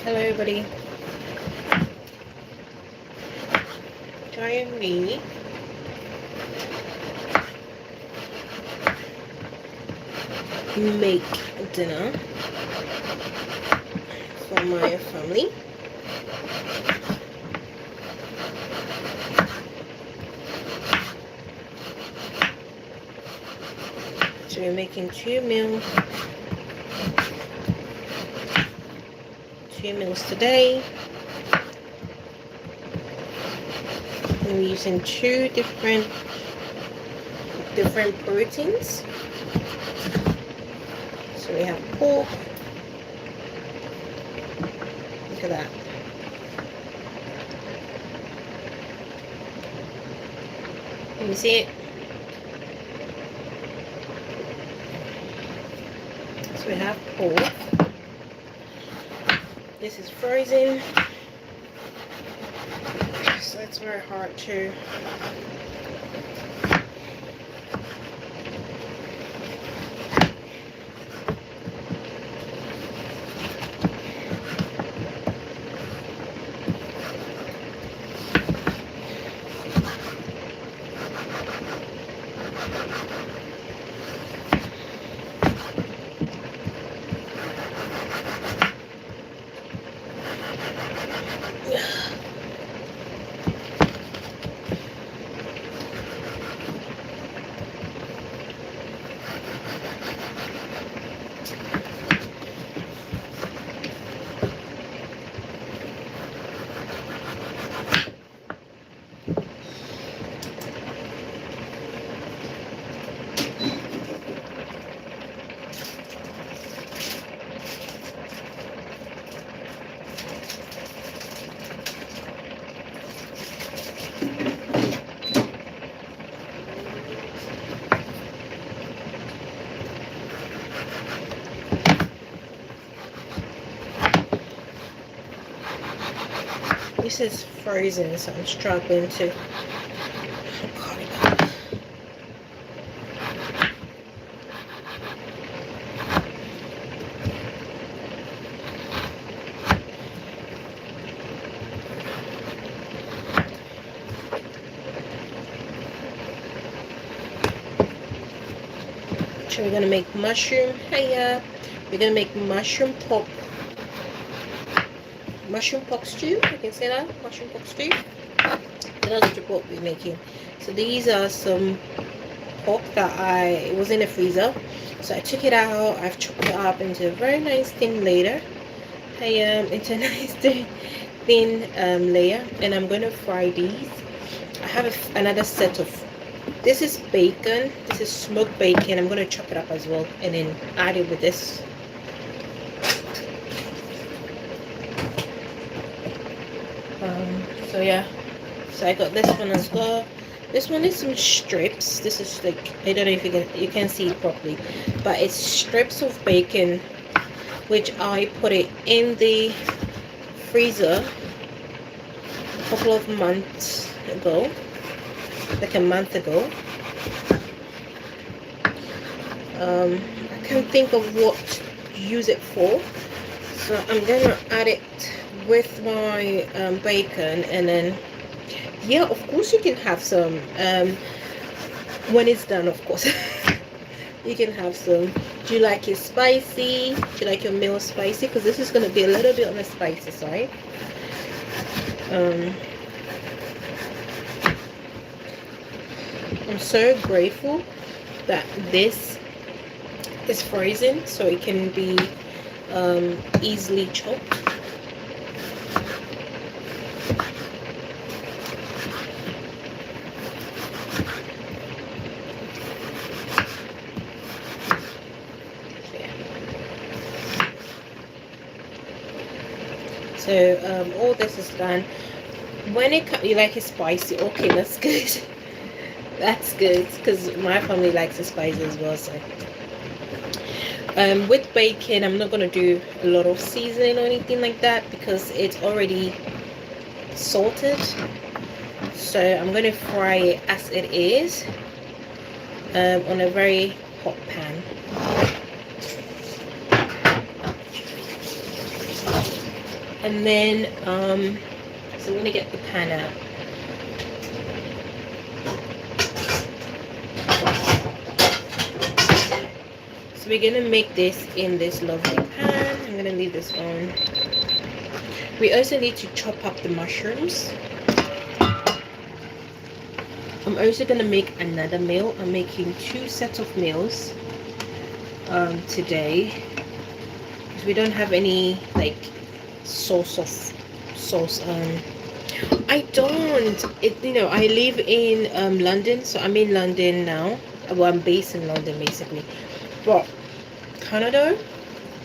Hello everybody. Join me make dinner for my family. So we're making two meals today. We're using two different proteins. So we have pork. Look at that. Can you see it? So we have pork. This is frozen. So it's very hard to This is frozen, so I'm struggling to cut it up. So we're gonna make mushroom. Hiya. We're gonna make mushroom pork stew. I can say that, mushroom pork stew. That's what we're making. So these are some pork that it was in the freezer. So I took it out. I've chopped it up into a very nice thin layer. Into a nice thin layer, and I'm going to fry these. I have another set of. This is bacon. This is smoked bacon. I'm going to chop it up as well, and then add it with this. So yeah, so I got this one as well. This one is some strips. This is like, I don't know if you can see it properly, but it's strips of bacon, which I put it in the freezer a couple of months ago, like a month ago. I can't think of what to use it for, so I'm gonna add it with my bacon, and then yeah, of course you can have some when it's done, of course. You can have some. Do you like it spicy? Do you like your meal spicy? Because this is going to be a little bit on the spicy side. I'm so grateful that this is frozen, so it can be easily chopped. So all this is done. When you like it spicy, okay, that's good. That's good, because my family likes it spicy as well. So with bacon, I'm not going to do a lot of seasoning or anything like that, because it's already salted. So I'm going to fry it as it is on a very hot pan. And then so I'm gonna get the pan out. So we're gonna make this in this lovely pan. I'm gonna leave this on. We also need to chop up the mushrooms. I'm also gonna make another meal. I'm making 2 sets of meals today, because we don't have any like sauce. I don't. I live in London, so I'm in London now. Well, I'm based in London basically, but Canada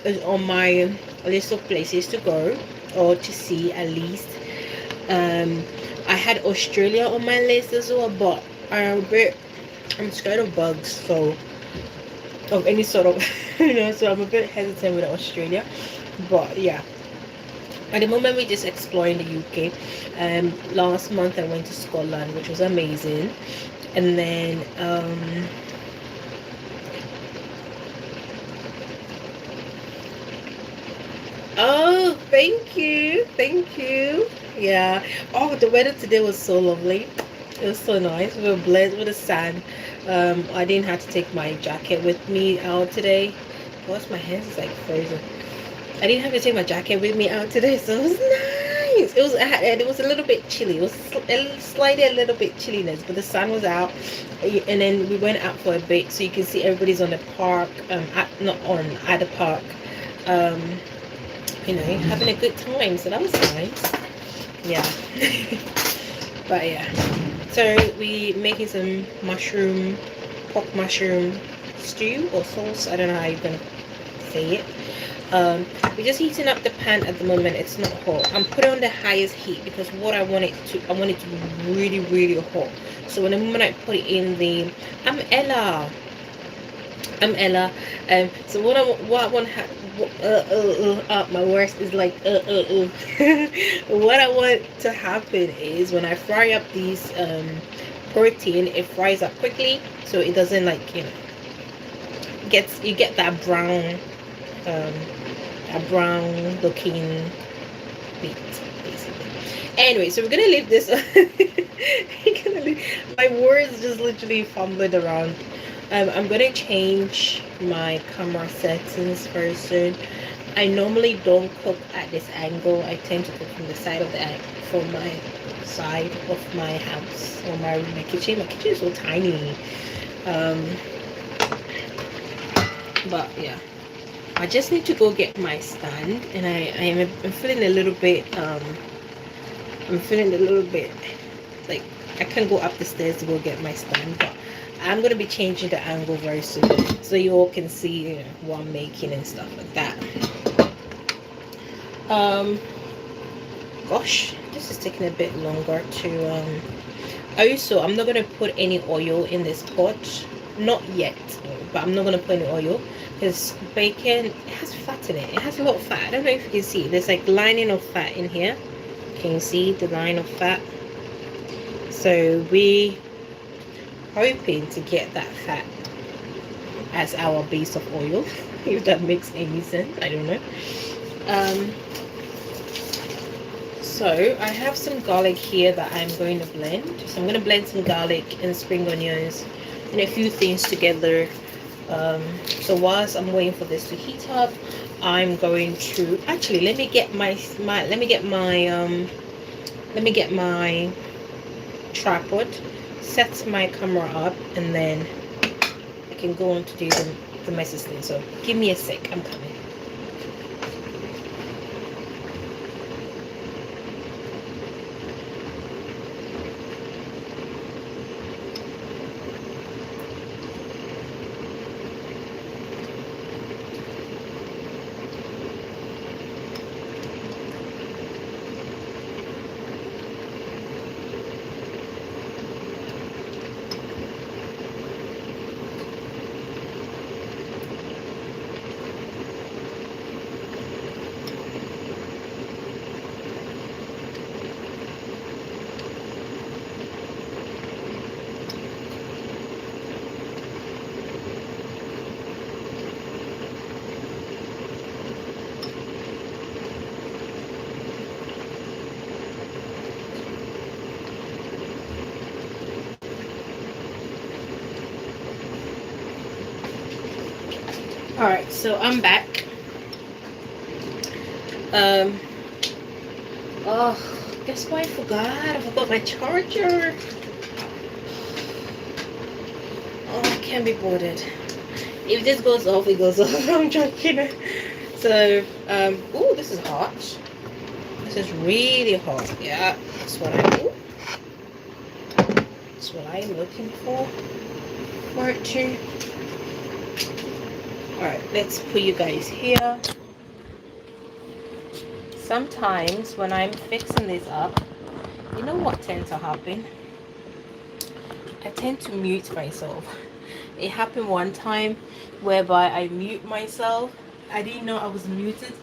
is on my list of places to go or to see at least. Um, I had Australia on my list as well, but I'm scared of bugs, so of any sort of so I'm a bit hesitant with Australia. But yeah, at the moment we're just exploring the UK. Last month I went to Scotland, which was amazing, and then oh, thank you. Yeah. Oh, the weather today was so lovely. It was so nice. We were blessed with the sun. I didn't have to take my jacket with me out today. Gosh, my hands is like frozen. I didn't have to take my jacket with me out today, so it was nice. It was a little bit chilly. It was slightly a little bit chilliness, but the sun was out, and then we went out for a bit, so you can see everybody's on the park. At the park. Um, having a good time. So that was nice. Yeah. But yeah. So we making some pork mushroom stew or sauce. I don't know how you're gonna say it. We're just heating up the pan at the moment. It's not hot. I'm putting on the highest heat because I want it to be really, really hot. So when the moment I put it in the, I'm Ella. So what I want my worst is like what I want to happen is when I fry up these protein, it fries up quickly, so it doesn't like you get that brown looking meat basically. Anyway, so we're gonna leave this. My words just literally fumbling around. I'm gonna change my camera settings very soon. I normally don't cook at this angle. I tend to cook from the side of from my side of my house or my kitchen. My kitchen is so tiny. But yeah, I just need to go get my stand, and I'm feeling a little bit like I can't go up the stairs to go get my stand, but I'm gonna be changing the angle very soon, so you all can see what I'm making and stuff like that. Gosh, this is taking a bit longer to also, I'm not gonna put any oil in this pot, not yet, but I'm not gonna put any oil because bacon, it has fat in it. It has a lot of fat. I don't know if you can see, there's like lining of fat in here. Can you see the line of fat? So we hoping to get that fat as our base of oil, if that makes any sense. I don't know. So I have some garlic here that I'm going to blend. So I'm going to blend some garlic and spring onions and a few things together. So whilst I'm waiting for this to heat up, I'm going to actually let me get my tripod, set my camera up, and then I can go on to do the messy thing. So give me a sec, I'm coming. Alright, so I'm back. Um, oh, guess what I forgot? I forgot my charger. Oh, I can't be bothered. If this goes off, it goes off. I'm joking. So, oh, this is hot. This is really hot. Yeah, that's what I do. That's what I'm looking for. Part two. Alright, let's put you guys here. Sometimes when I'm fixing this up, you know what tends to happen? I tend to mute myself. It happened one time whereby I mute myself. I didn't know I was muted,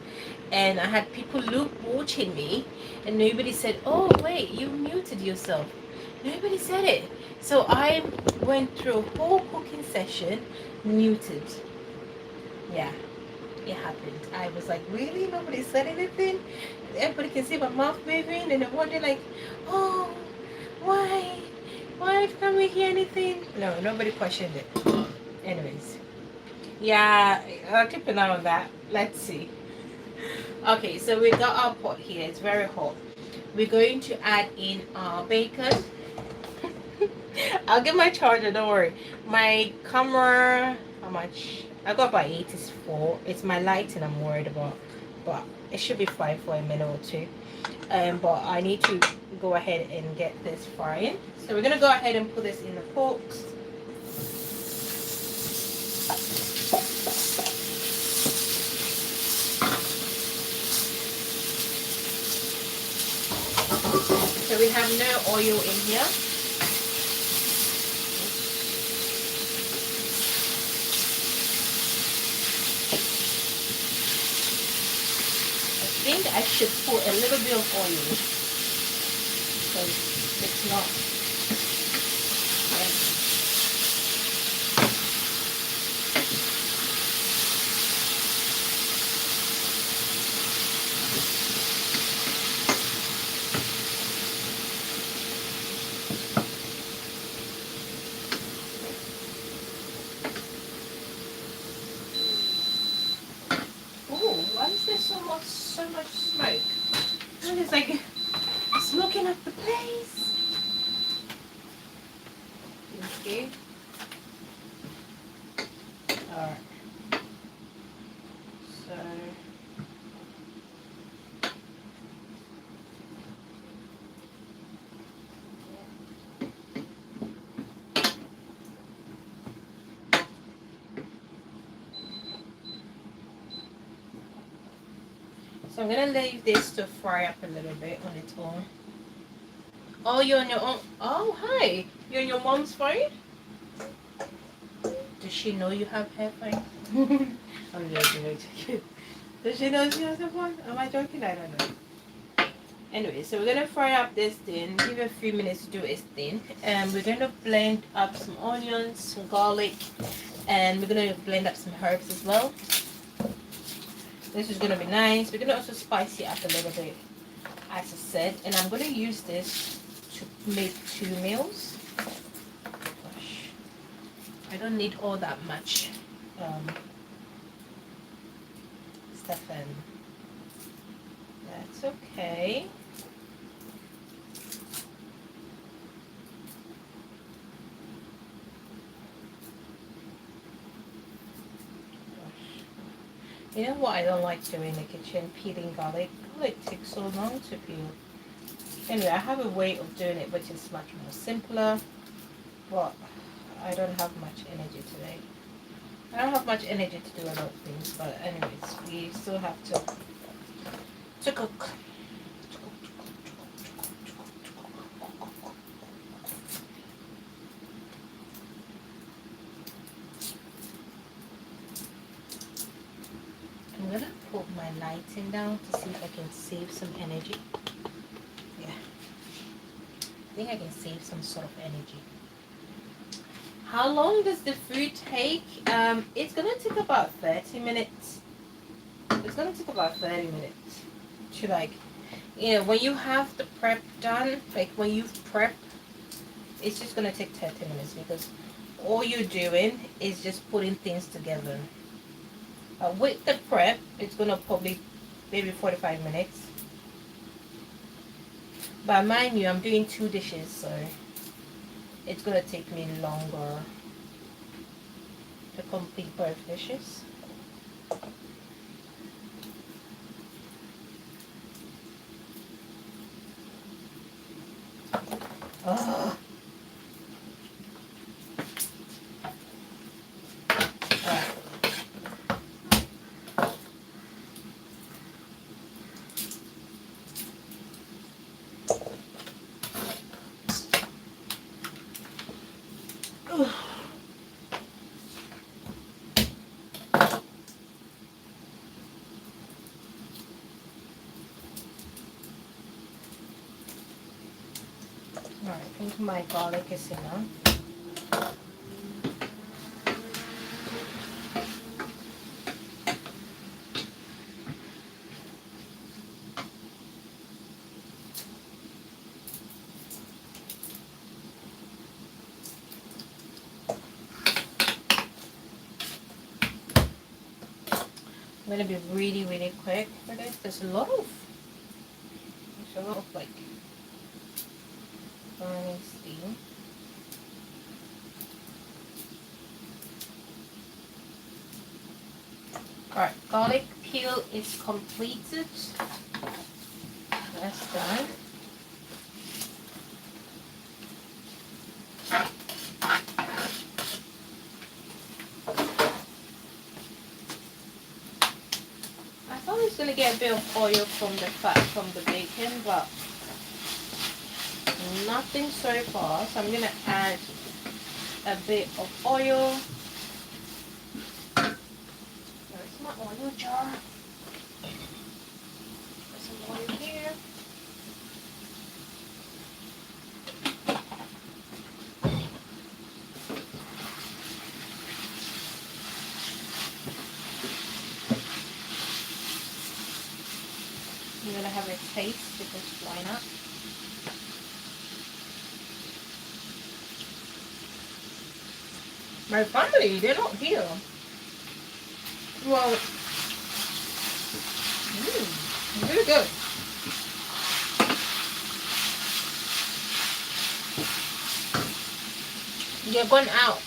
and I had people watching me, and nobody said, "Oh wait, you muted yourself." Nobody said it. So I went through a whole cooking session muted. Yeah, it happened. I was like, really? Nobody said anything? Everybody can see my mouth moving, and they're wondering like, oh, why? Why can't we hear anything? No, nobody questioned it. Anyways, yeah, I'll keep an eye on that. Let's see. Okay, so we got our pot here. It's very hot. We're going to add in our bacon. I'll get my charger, don't worry. My camera, how much? I got about 84. It's my lighting I'm worried about, but it should be fine for a minute or two. But I need to go ahead and get this frying. So we're gonna go ahead and put this in the pot. So we have no oil in here. I think I should put a little bit of oil because it's not. Oh, why is there so much smoke? And it's like smoking up the place. Okay. Alright. So I'm gonna leave this to fry up a little bit on its own. Oh, you're on your own. Oh, hi. You're on your mom's phone? Does she know you have her phone? I'm joking. Does she know she has a phone? Am I joking? I don't know. Anyway, so we're gonna fry up this thing. Give it a few minutes to do its thing. And we're gonna blend up some onions, some garlic, and we're gonna blend up some herbs as well. This is gonna be nice. We're gonna also spice it up a little bit, as I said. And I'm gonna use this to make 2 meals. Gosh, I don't need all that much stuff in. That's okay. You know what I don't like doing in the kitchen? Peeling garlic. Garlic takes so long to peel. Anyway, I have a way of doing it which is much more simpler, but I don't have much energy today. I don't have much energy to do a lot of things, but anyways, we still have to cook. I'm gonna put my lighting down to see if I can save some energy. Yeah, I think I can save some sort of energy. How long does the food take? It's gonna take about 30 minutes. It's gonna take about 30 minutes to, like, when you have the prep done, like when you prep, it's just gonna take 30 minutes because all you're doing is just putting things together. With the prep, it's gonna probably maybe 45 minutes. But mind you, I'm doing 2 dishes, so it's gonna take me longer to complete both dishes. Ugh. Alright, I think my garlic is enough. I'm gonna be really, really quick for this. There's a lot of like burning steam. Alright, garlic peel is completed. That's done. I thought I was gonna get a bit of oil from the fat from the bacon, but nothing so far. So I'm gonna add a bit of oil. There's my oil jar. Put some oil here. I'm gonna have a taste because why not? My family, they're not here. Well, really good. They're going out.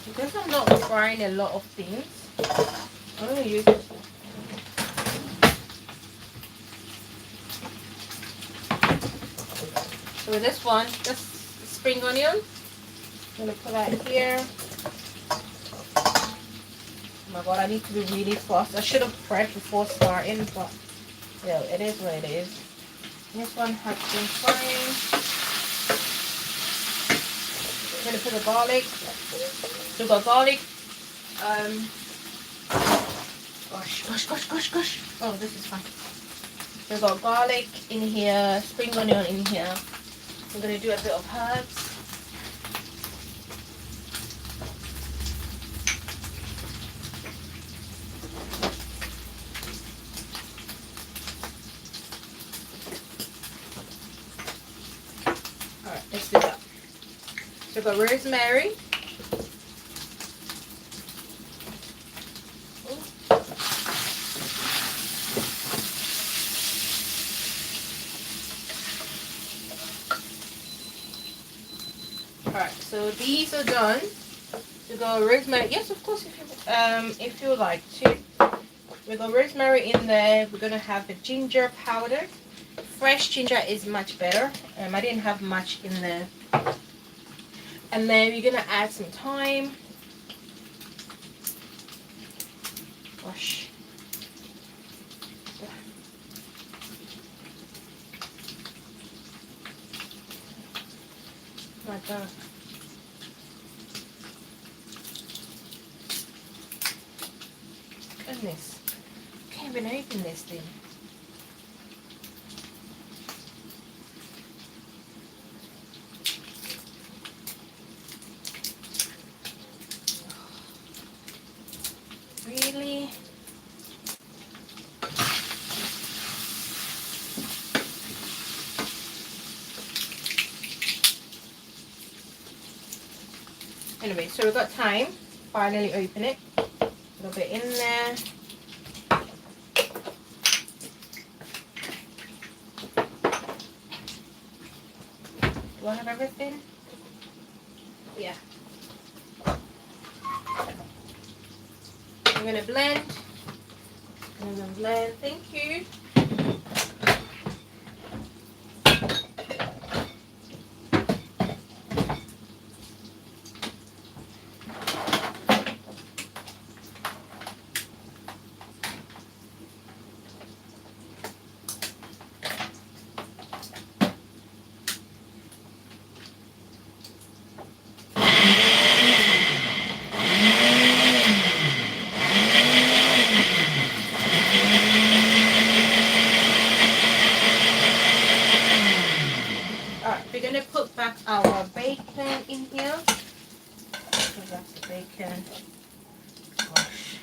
Because I'm not frying a lot of things, I'm gonna use this one. So with this one, just spring onion. I'm gonna put that here. Oh my god, I need to be really fast. I should have prepped before starting, but yeah, it is what it is. This one has been frying. I'm gonna put the garlic. So we got garlic. Gosh. Oh, this is fine. We got garlic in here, spring onion in here. I'm gonna do a bit of herbs. Alright, let's do that. So we got rosemary. Alright, so these are done. We got rosemary. Yes, of course, if you like to. We got rosemary in there. We're gonna have the ginger powder. Fresh ginger is much better. I didn't have much in there. And then we're gonna add some thyme. Gosh. My God. Goodness. Can't even open this thing. Really? Anyway, so we've got time. Finally open it. A little bit in there. Do I have everything? Yeah. I'm gonna blend. I'm gonna blend. Thank you. Alright, we're gonna put back our bacon in here. Put back the bacon. Gosh.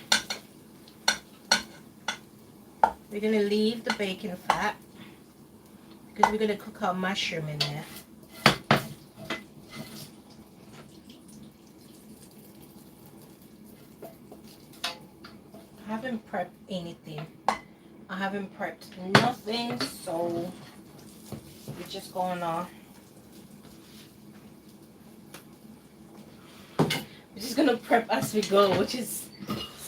We're gonna leave the bacon fat because we're gonna cook our mushroom in there. I haven't prepped anything. I haven't prepped nothing, so we're just gonna prep as we go, which is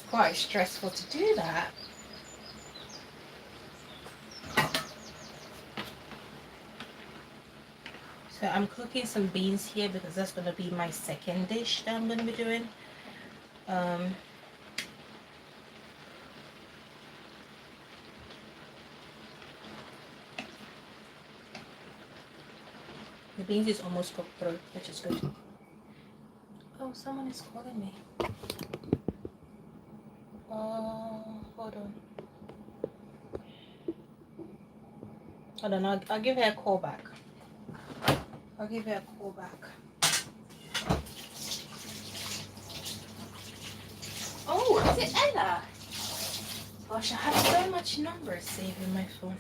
quite stressful to do that. So I'm cooking some beans here because that's gonna be my second dish that I'm gonna be doing. The beans is almost cooked through, which is good. Oh, someone is calling me. Hold on. Hold on, I'll give her a call back. I'll give her a call back. Oh, is it Ella? Gosh, I have so much numbers saved in my phone.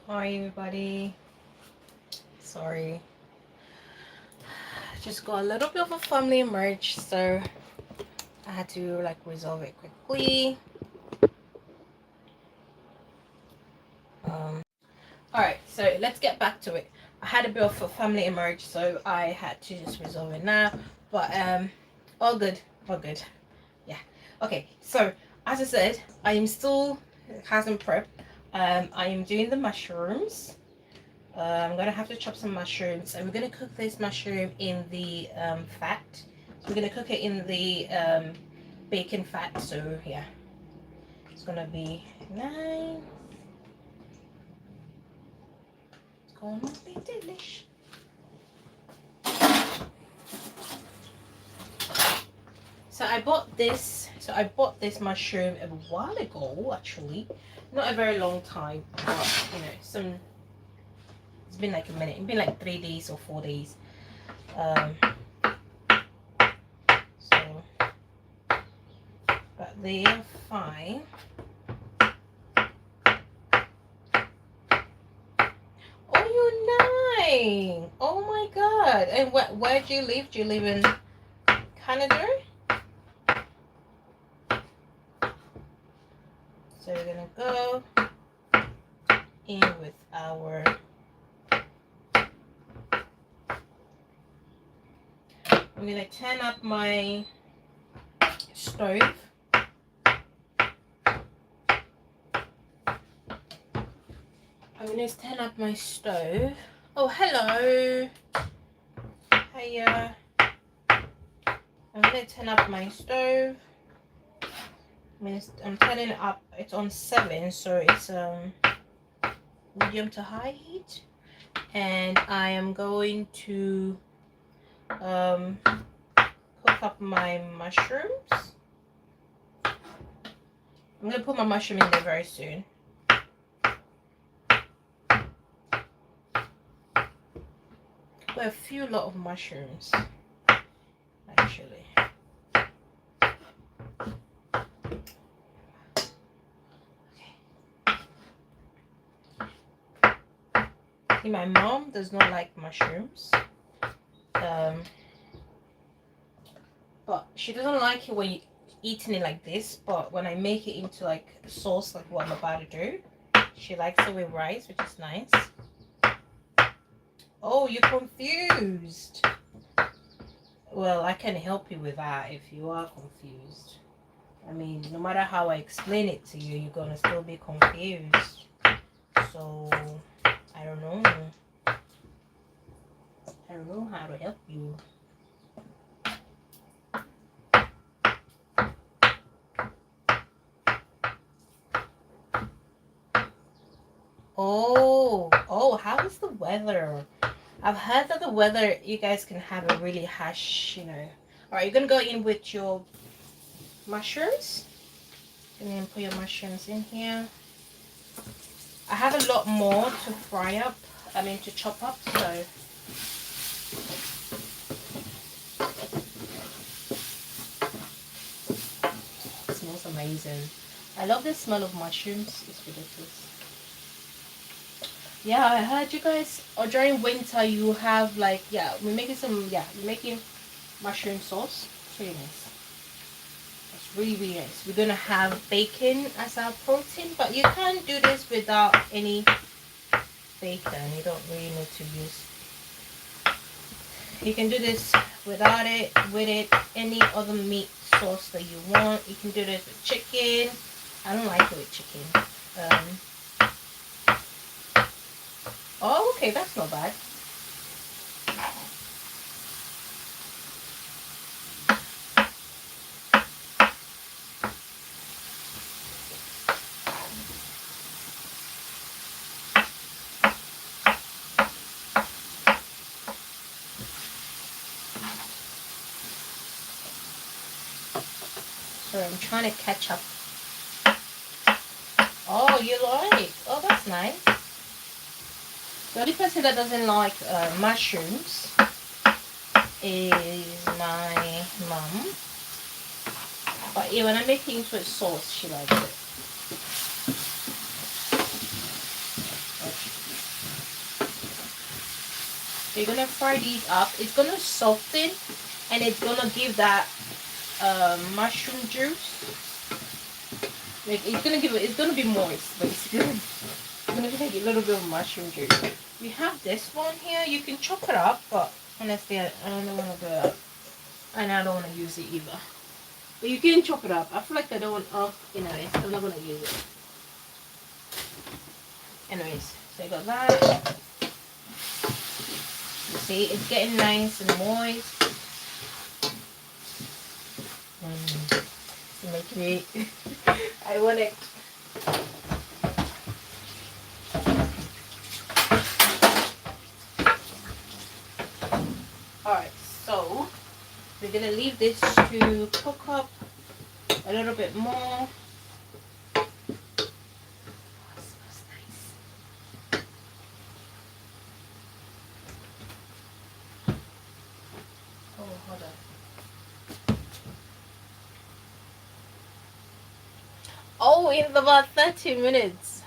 Hi everybody. Sorry. Just got a little bit of a family emerge, so I had to like resolve it quickly. Alright, so let's get back to it. I had a bit of a family emerge, so I had to just resolve it now. But all good, all good. Yeah. Okay, so as I said, I am still hasn't prepped. I am doing the mushrooms. I'm gonna have to chop some mushrooms, and we're gonna cook this mushroom in the fat. So we're gonna cook it in the bacon fat. So yeah, it's gonna be nice. It's gonna be delish. So I bought this. So I bought this mushroom a while ago, actually, not a very long time, but you know, it's been like a minute. It's been like 3 days or 4 days. So, but they are fine. Oh, you're 9. Oh my God! And where do you live? Do you live in Canada? So we're gonna go in with our. I'm gonna turn up my stove. I'm gonna turn up my stove. Oh, hello. Hiya. I'm gonna turn up my stove. I'm turning it up. It's on 7, so it's medium to high heat. And I am going to cook up my mushrooms. I'm gonna put my mushroom in there very soon. But a lot of mushrooms, actually. See, my mom does not like mushrooms. Um, but she doesn't like it when you eating it like this. But when I make it into like a sauce, like what I'm about to do, she likes it with rice, which is nice. Oh, you're confused. Well, I can help you with that if you are confused. I mean, no matter how I explain it to you, you're gonna still be confused. So, I don't know. I don't know how to help you. Oh, how is the weather? I've heard that the weather, you guys can have a really harsh, you know. All right, you're gonna go in with your mushrooms. And then put your mushrooms in here. I have a lot more to fry up, to chop up, so. It smells amazing. I love the smell of mushrooms, it's ridiculous. Yeah, I heard you guys, or during winter you have like, we're making mushroom sauce. It's really nice. It's really, really nice. We're gonna have bacon as our protein, but you can do this without any bacon. You don't really need to use. You can do this without it, with it, any other meat sauce that you want. You can do this with chicken. I don't like it with chicken. Oh, okay, that's not bad. Sorry, I'm trying to catch up. Oh, you like? Oh, that's nice. The only person that doesn't like mushrooms is my mum. But yeah, when I make it into a sauce, she likes it. So you're gonna fry these up. It's gonna soften, and it's gonna give that mushroom juice. Like it's gonna be moist, basically. I'm gonna take a little bit of mushroom juice. We have this one here. You can chop it up, but honestly, I don't want to do that, and I don't want to use it either. But you can chop it up. I feel like I don't want. Oh, anyways, I'm not gonna use it. Anyways, so I got that. You see, it's getting nice and moist. Making it. I want it. Alright, so we're gonna leave this to cook up a little bit more. Oh, it smells nice. Oh, hold on. Oh, in about 30 minutes.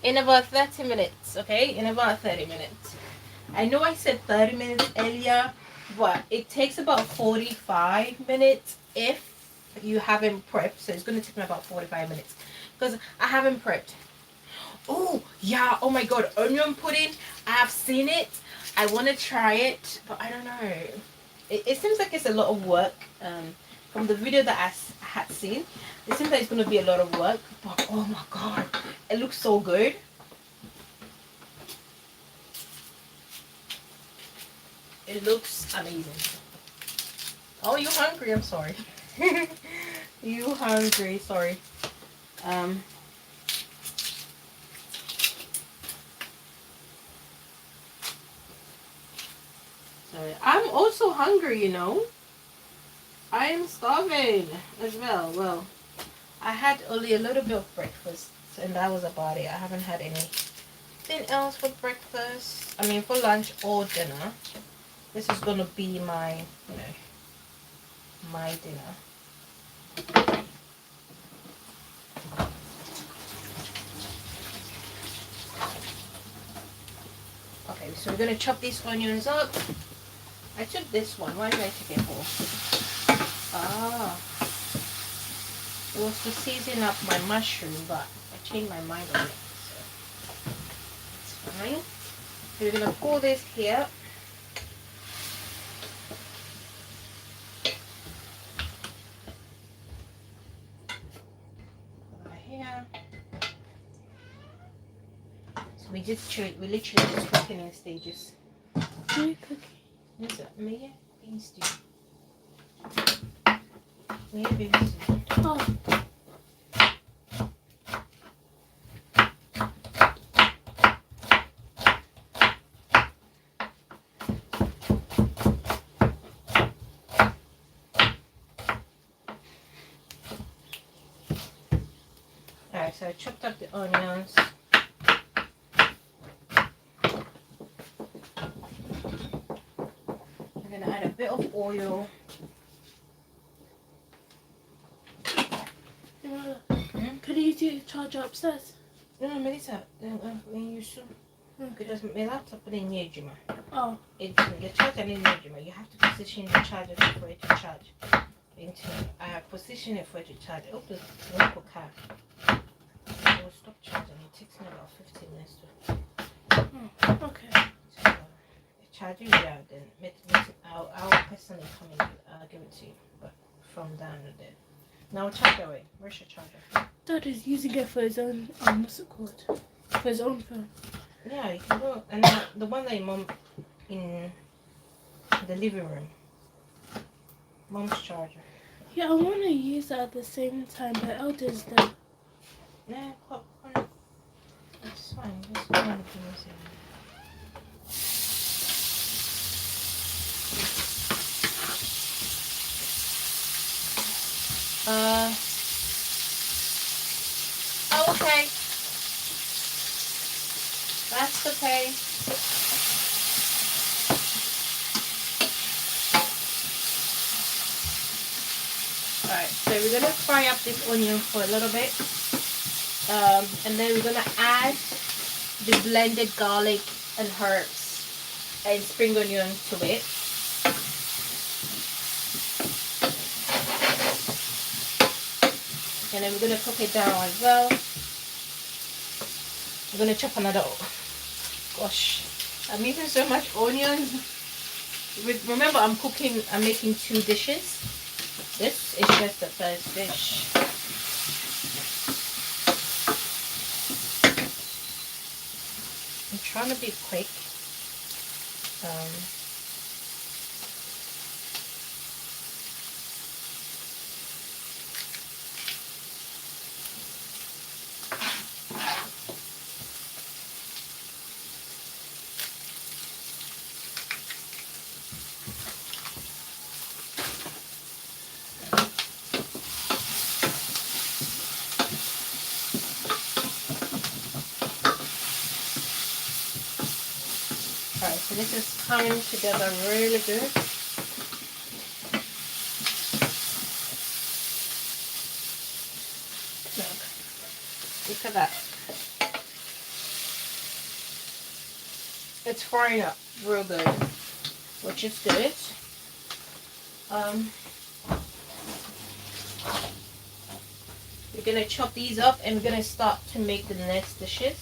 In about 30 minutes, okay? In about 30 minutes. I know I said 30 minutes earlier, but it takes about 45 minutes if you haven't prepped. So it's going to take me about 45 minutes because I haven't prepped. Oh, yeah. Oh my God. Onion pudding. I've seen it. I want to try it, but I don't know. It seems like it's a lot of work. From the video that I had seen, it seems like it's going to be a lot of work, but oh my God, it looks so good. It looks amazing. Oh, you hungry? I'm sorry. You hungry? Sorry. Sorry. I'm also hungry, you know. I'm starving as well. Well, I had only a little bit of breakfast, and that was about it. I haven't had anything else for breakfast. For lunch or dinner. This is gonna be my, my dinner. Okay, so we're gonna chop these onions up. I took this one. Why did I take it for? Ah, it was to season up my mushroom, but I changed my mind on it. So it's fine. So we're gonna pour this here. Here. So we literally just cooking in stages. Really cooking. Is it me? Beans stew. Me beans stew. Oh. Alright, so I chopped up the onions. I'm gonna add a bit of oil. Could you do charger upstairs? No, Melissa, when you soon. Because my laptop in Yejima. Oh. It's the charger in Yejima. You have to position the charger for it to charge. I position it for it to charge. Oh, the local car. It will stop charging. It takes me about 15 minutes to. Okay. So, the charger, yeah, then I'll personally come and give it to you. But from down there. Now charge away. Where's your charger? Dad is using it for his own, what's it called? For his own phone. Yeah, you can go. And the one that your mom in the living room. Mom's charger. Yeah, I want to use it at the same time, but Elder's there. Yeah, it's fine. Just one of the things. Oh, okay. That's okay. Alright, so we're gonna fry up this onion for a little bit. And then we're gonna add the blended garlic and herbs and spring onion to it. And then we're gonna cook it down as well. We're gonna chop another. Gosh, I'm eating so much onions. Remember, I'm making 2 dishes. This is just the first dish. I'm trying to be quick. Alright, so this is coming together really good. Look at that. It's frying up real good, which is good. We're gonna chop these up and we're gonna start to make the next dishes.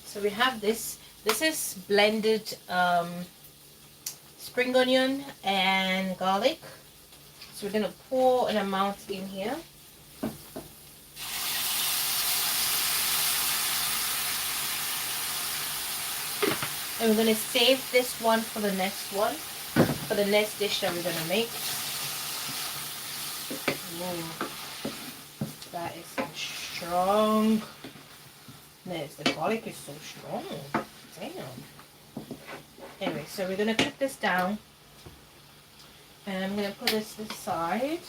So we have this. This is blended spring onion and garlic. So we're gonna pour an amount in here. And we're going to save this one for the next one, for the next dish that we're going to make. Whoa. That is so strong. This, the garlic is so strong. Damn. Anyway, so we're going to cook this down. And I'm going to put this aside.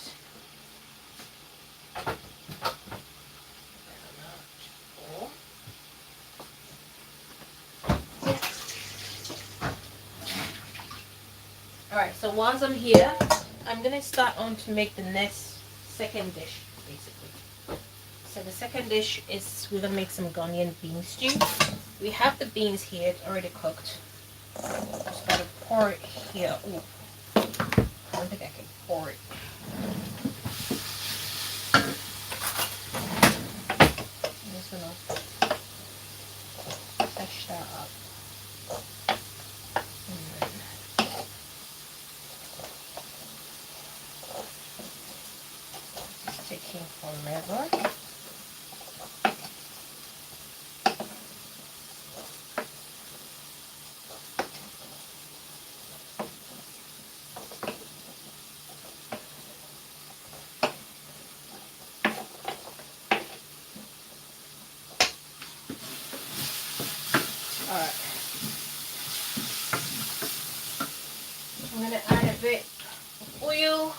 Alright, so once I'm here, I'm going to start on to make the next second dish, basically. So the second dish is we're going to make some Ghanaian bean stew. We have the beans here, it's already cooked. Just got to pour it here. Ooh, I don't think I can pour it. I'm just going to fetch that up. Taking forever. Alright. I'm gonna add a bit of oil.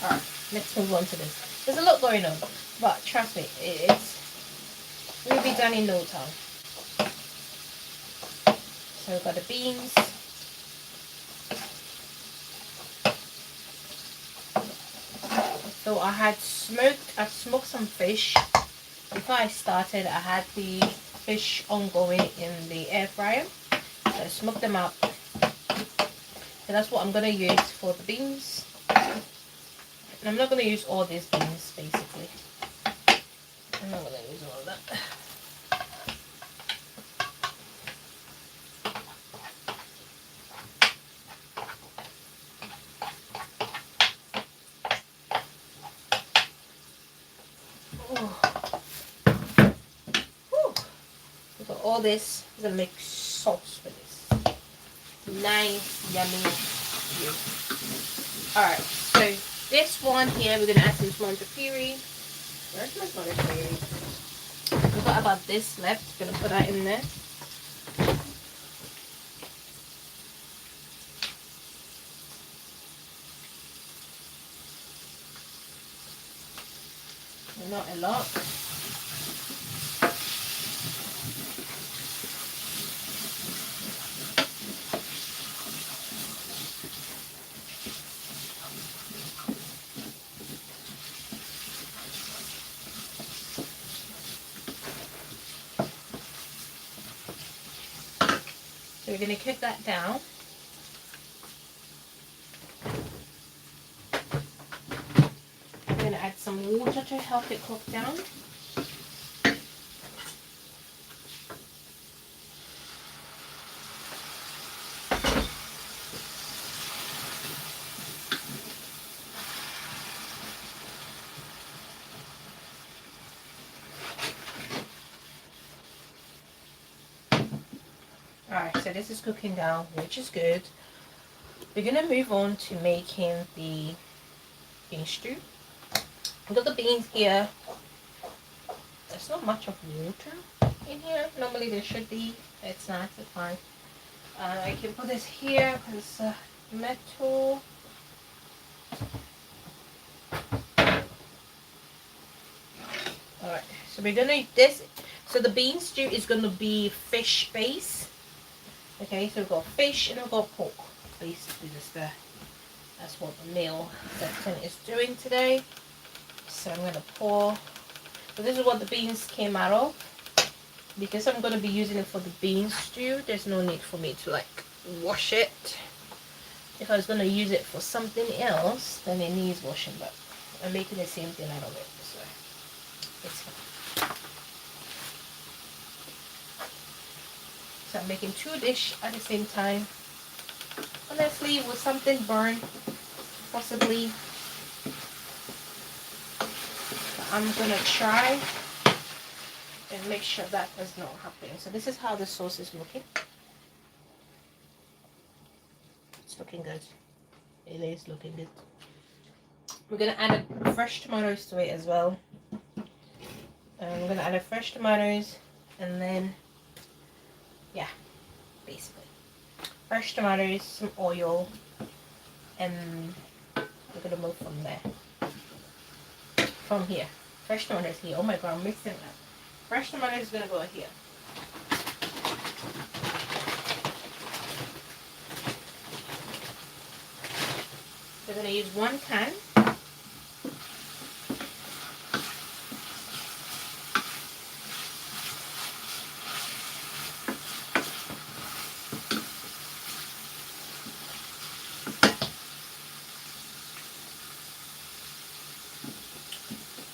Alright, let's move on to this. There's a lot going on, but trust me, we'll be done in no time. So we've got the beans. So I've smoked some fish. Before I started, I had the fish ongoing in the air fryer. So I smoked them up. So that's what I'm going to use for the beans. And I'm not going to use all these beans, basically. I'm not going to use all of that. So all this is going to make sauce for this. Nice, yummy stew. Alright, so this one here, we're going to add some small puree. Where's my small puree? We've got about this left. Going to put that in there. Not a lot. So we're going to cook that down. We're going to add some water to help it cook down. Alright, so this is cooking down, which is good. We're going to move on to making the bean stew. I've got the beans here. There's not much of water in here. Normally there should be. It's not, it's fine. I can put this here because it's metal. Alright, so we're gonna this. So the bean stew is gonna be fish base. Okay, so we've got fish and we've got pork. Basically, that's what the meal section is doing today. So I'm gonna pour. So this is what the beans came out of. Because I'm gonna be using it for the bean stew, there's no need for me to like wash it. If I was gonna use it for something else, then it needs washing, but I'm making the same thing out of it, so it's fine. So I'm making two dishes at the same time. Honestly, with something burned, possibly. I'm gonna try and make sure that is not happening. So this is how the sauce is looking. It's looking good. It is looking good. We're gonna add fresh tomatoes to it as well. We're gonna add fresh tomatoes, and then yeah, basically fresh tomatoes, some oil, and we're gonna move from there. From here, fresh tomatoes here. Oh my god, I'm mixing that. Fresh tomatoes is gonna go here. We're gonna use 1 can.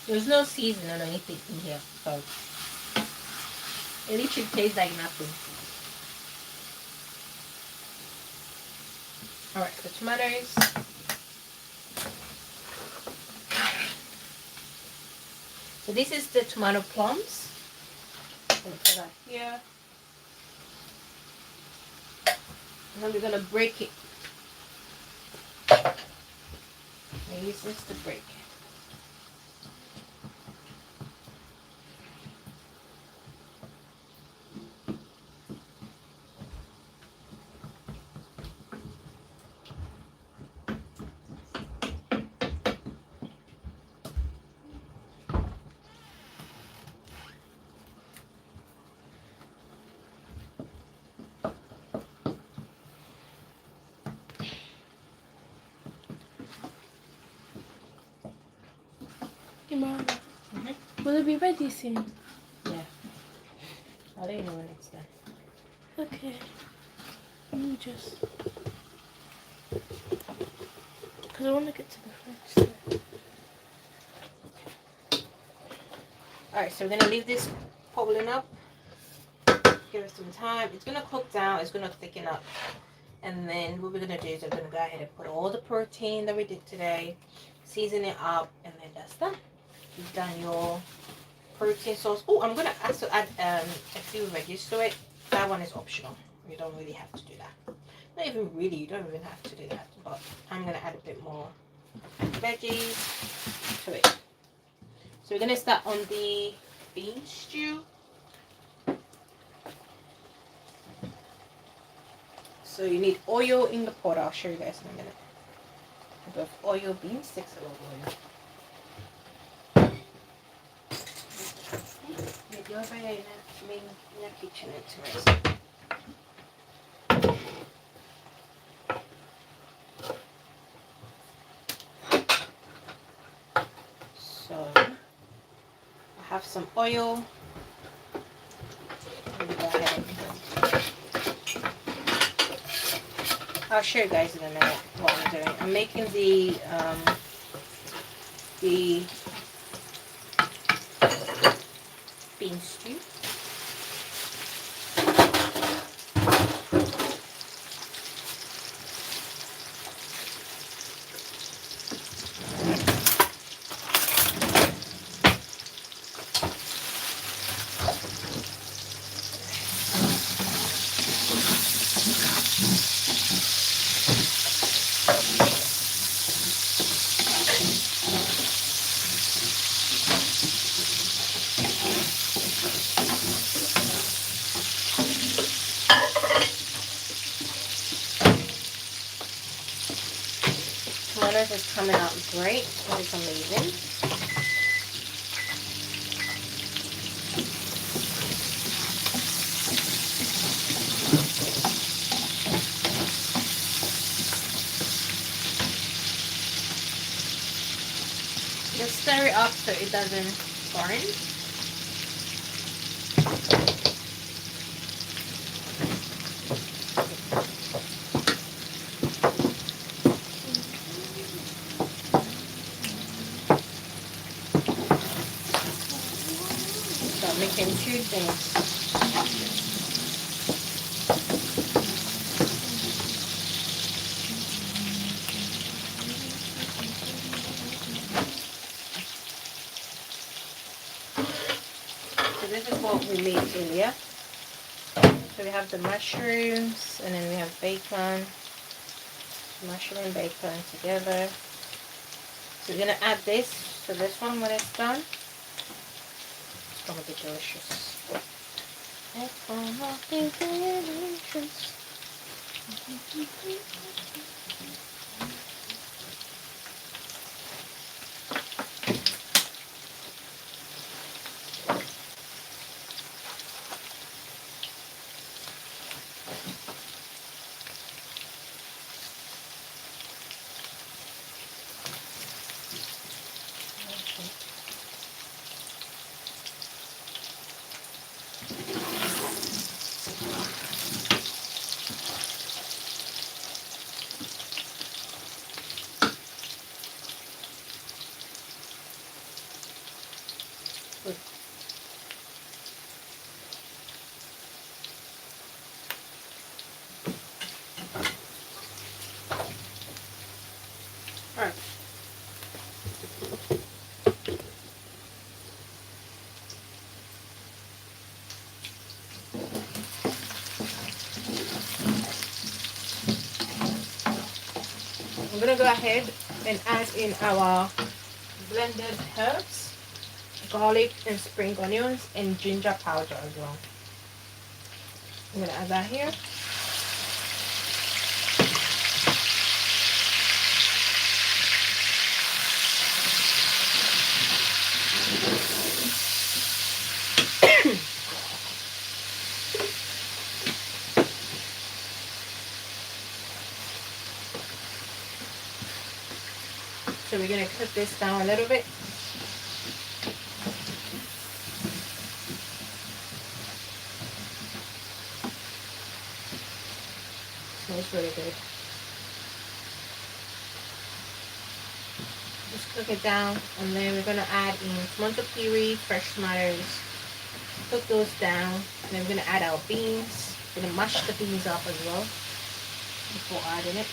There's no seasoning or anything in here, so it literally tastes like nothing. Alright, the tomatoes. So this is the tomato plums. I'm gonna put that here. And then we're gonna break it. I use this to break it. Imara, will it be ready soon? Yeah. I'll let you know when it's done. Okay. Let me just... Because I want to get to the French. Alright, so we're gonna leave this bubbling up. Give it some time. It's gonna cook down, it's gonna thicken up. And then what we're gonna do is we're gonna go ahead and put all the protein that we did today, season it up, and then that's done. You've done your protein sauce. Oh, I'm gonna also add a few veggies to it. That one is optional. You don't really have to do that. Not even really, you don't even have to do that. But I'm gonna add a bit more veggies to it. So we're gonna start on the bean stew. So you need oil in the pot. I'll show you guys in a minute. A bit of oil, bean sticks a little oil. You're over here in the kitchen to So I have some oil. Let me go ahead and I'll show you guys in a minute what I'm doing. I'm making the bean stew. Tomatoes is coming out great. It is amazing. Just stir it up so it doesn't burn. So making 2 things. we made earlier. So we have the mushrooms, and then we have bacon. Mushroom and bacon together. So we're gonna add this to this one when it's done. It's gonna be delicious. It's gonna be delicious. Alright. I'm gonna go ahead and add in our blended herbs, garlic and spring onions, and ginger powder as well. I'm gonna add that here. So we're gonna cook this down a little bit. Smells really good. Just cook it down, and then we're gonna add in tomato puree, fresh tomatoes. Cook those down, and then we're gonna add our beans. We're gonna mash the beans up as well before adding it.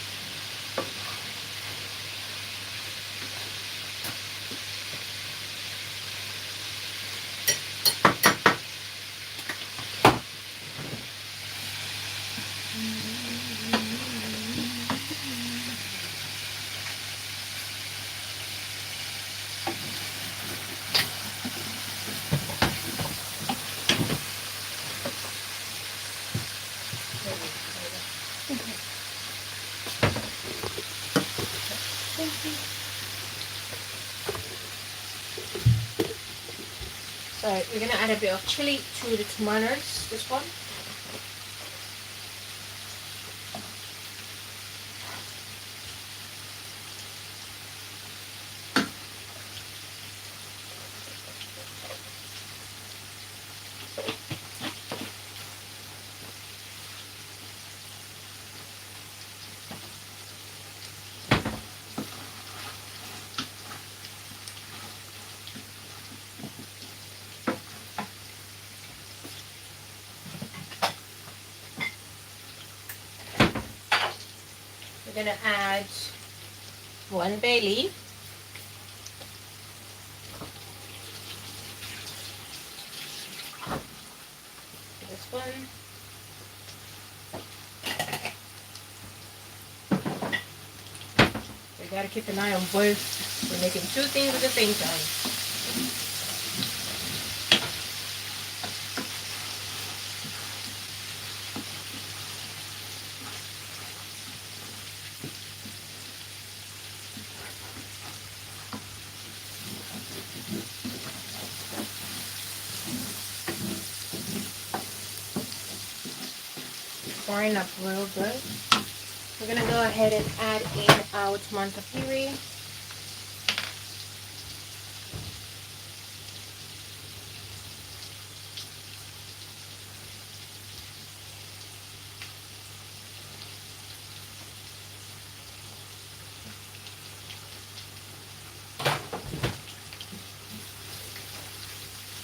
So we're gonna add a bit of chili to the tomatoes, this one. We're gonna add 1 bay leaf, this one, we gotta keep an eye on both. We're making 2 things at the same time. Frying up real good. We're gonna go ahead and add in our tomato puree.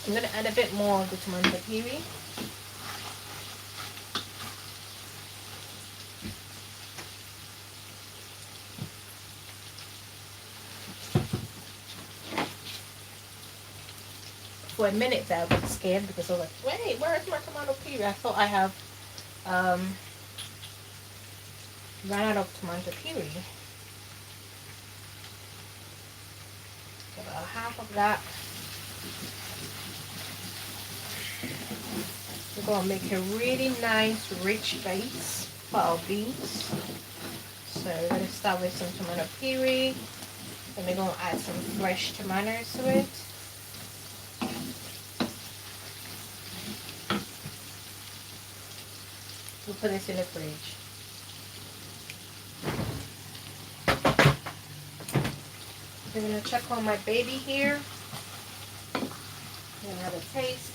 I'm gonna add a bit more of the tomato puree. for a minute there I got scared because I was like, wait, where's my tomato puree? I thought I have ran out of tomato puree. About half of that. We're going to make a really nice rich base for our beans. So we're going to start with some tomato puree. Then we're going to add some fresh tomatoes to it. We'll put this in the fridge. I'm going to check on my baby here. I'm going to have a taste.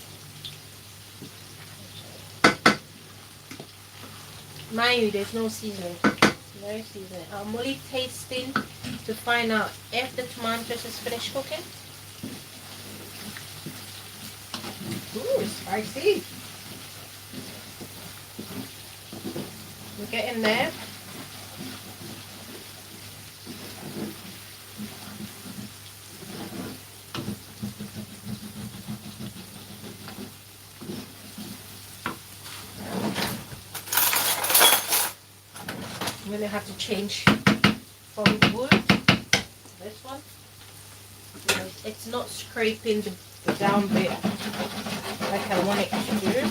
Mind you, there's no seasoning. No seasoning. I'm only tasting to find out if the tomatoes is finished cooking. Ooh, it's spicy. We're getting there. Really have to change from wood this one because it's not scraping the down bit like I want it to do.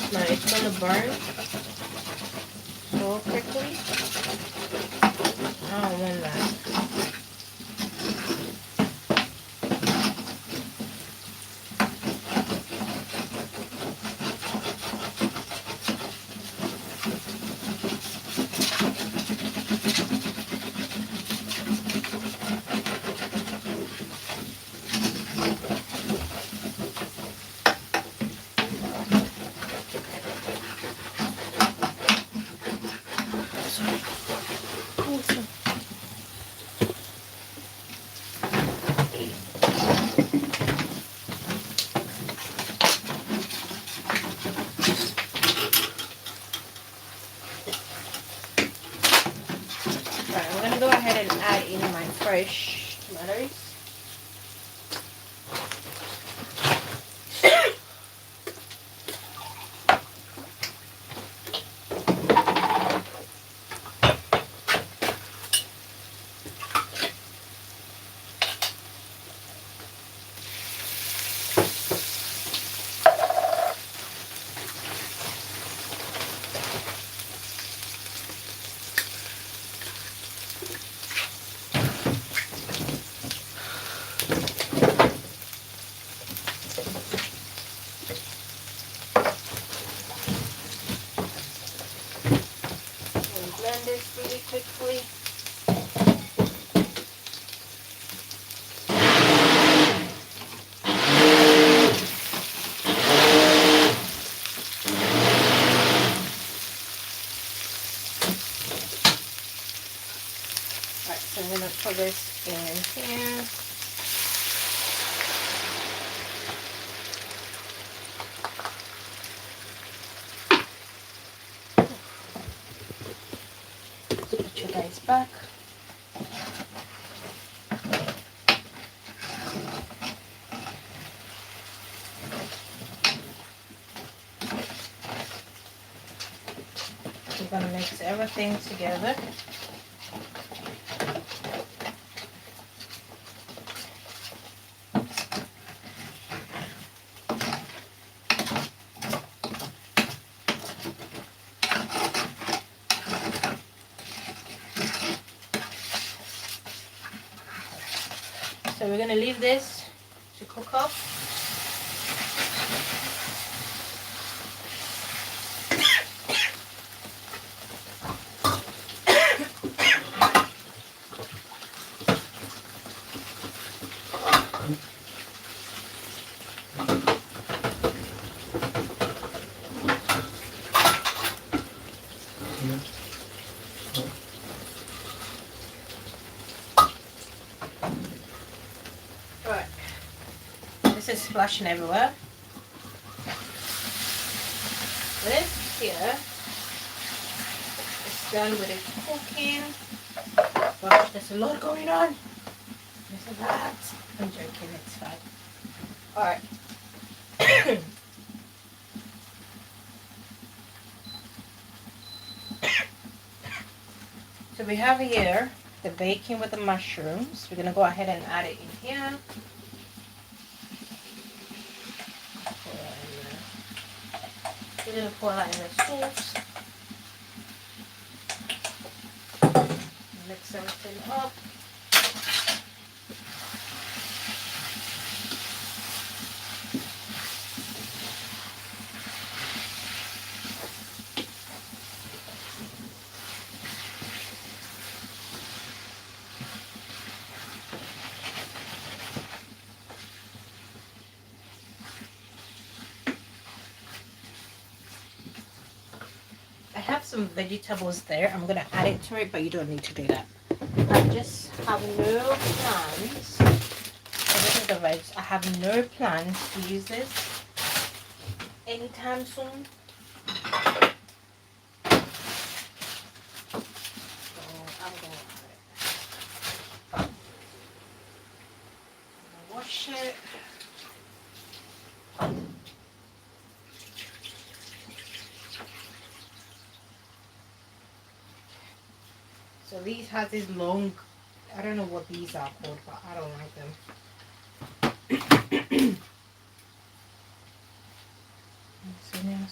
So it's gonna burn so quickly. I don't want that. Go ahead and add in my fresh tomatoes. Blend this really quickly. Alright, so I'm going to put this in here. Put your guys back. We're going to mix everything together. So we're going to leave this to cook up. Right, this is splashing everywhere. This here done with it cooking. Gosh, there's a lot going on. There's a lot. I'm joking, it's fine. Alright. So we have here the bacon with the mushrooms. We're going to go ahead and add it in here. We're going to pour that in the sauce. Mix everything up. I have some vegetables there. I'm going to add it to it, but you don't need to do that. I just have no plans. So this is the veg. I have no plans to use this anytime soon. So I'm going to add it. Wash it. So these have this long, I don't know what these are called, but I don't like them.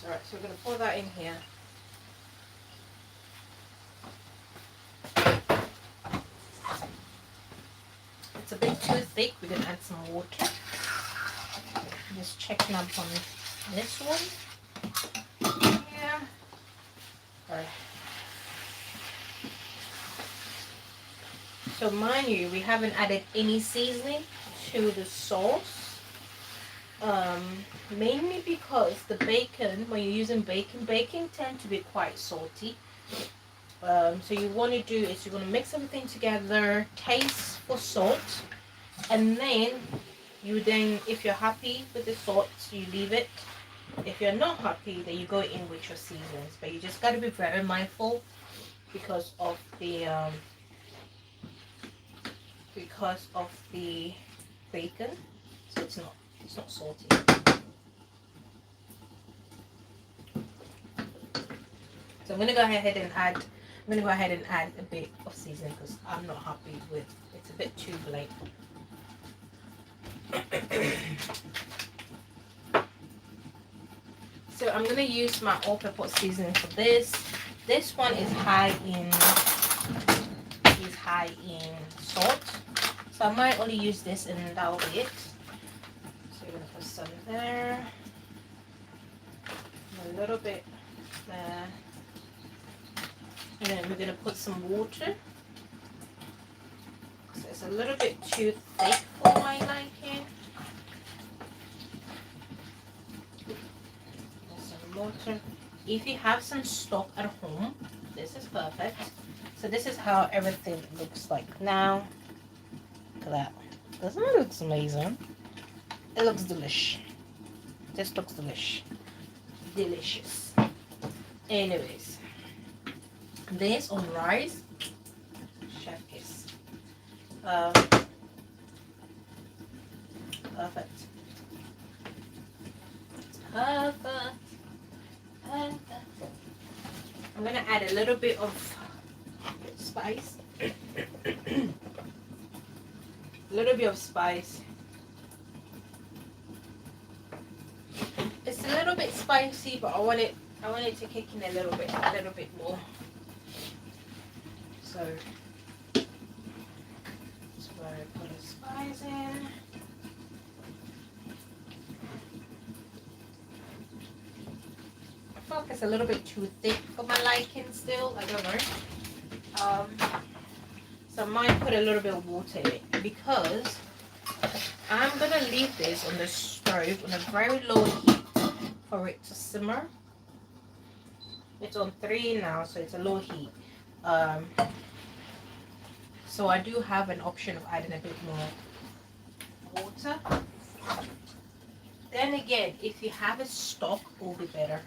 Alright, so we're going to pour that in here. It's a bit too thick. We're going to add some water. Just checking up on this one. Yeah. Alright. So mind you, we haven't added any seasoning to the sauce. Mainly because the bacon, when you're using bacon tend to be quite salty. So you want to do is you're going to mix everything together, taste for salt, and then if you're happy with the salt, you leave it. If you're not happy, then you go in with your seasonings. But you just got to be very mindful because of the bacon, so it's not salty. So I'm gonna go ahead and add a bit of seasoning because I'm not happy with it's a bit too black. So I'm gonna use my all-purpose seasoning for this. This one is high in salt. So I might only use this and that'll be it. So we're gonna put some there. A little bit there. And then we're gonna put some water. So it's a little bit too thick for my liking. Some water. If you have some stock at home, this is perfect. So this is how everything looks like now. Look at that. Doesn't it look amazing? It looks delish. This looks delish. Delicious. Anyways, this on rice, chef kiss. Perfect. Perfect. I'm gonna add a little bit of spice. A little bit of spice. It's a little bit spicy, but I want it to kick in a little bit more. So that's where I put the spice in. I feel like it's a little bit too thick for my liking still. I don't know. So I might put a little bit of water in it because I'm gonna leave this on the stove on a very low heat for it to simmer. It's on 3 now, so it's a low heat. So I do have an option of adding a bit more water. Then again, if you have a stock, it will be better.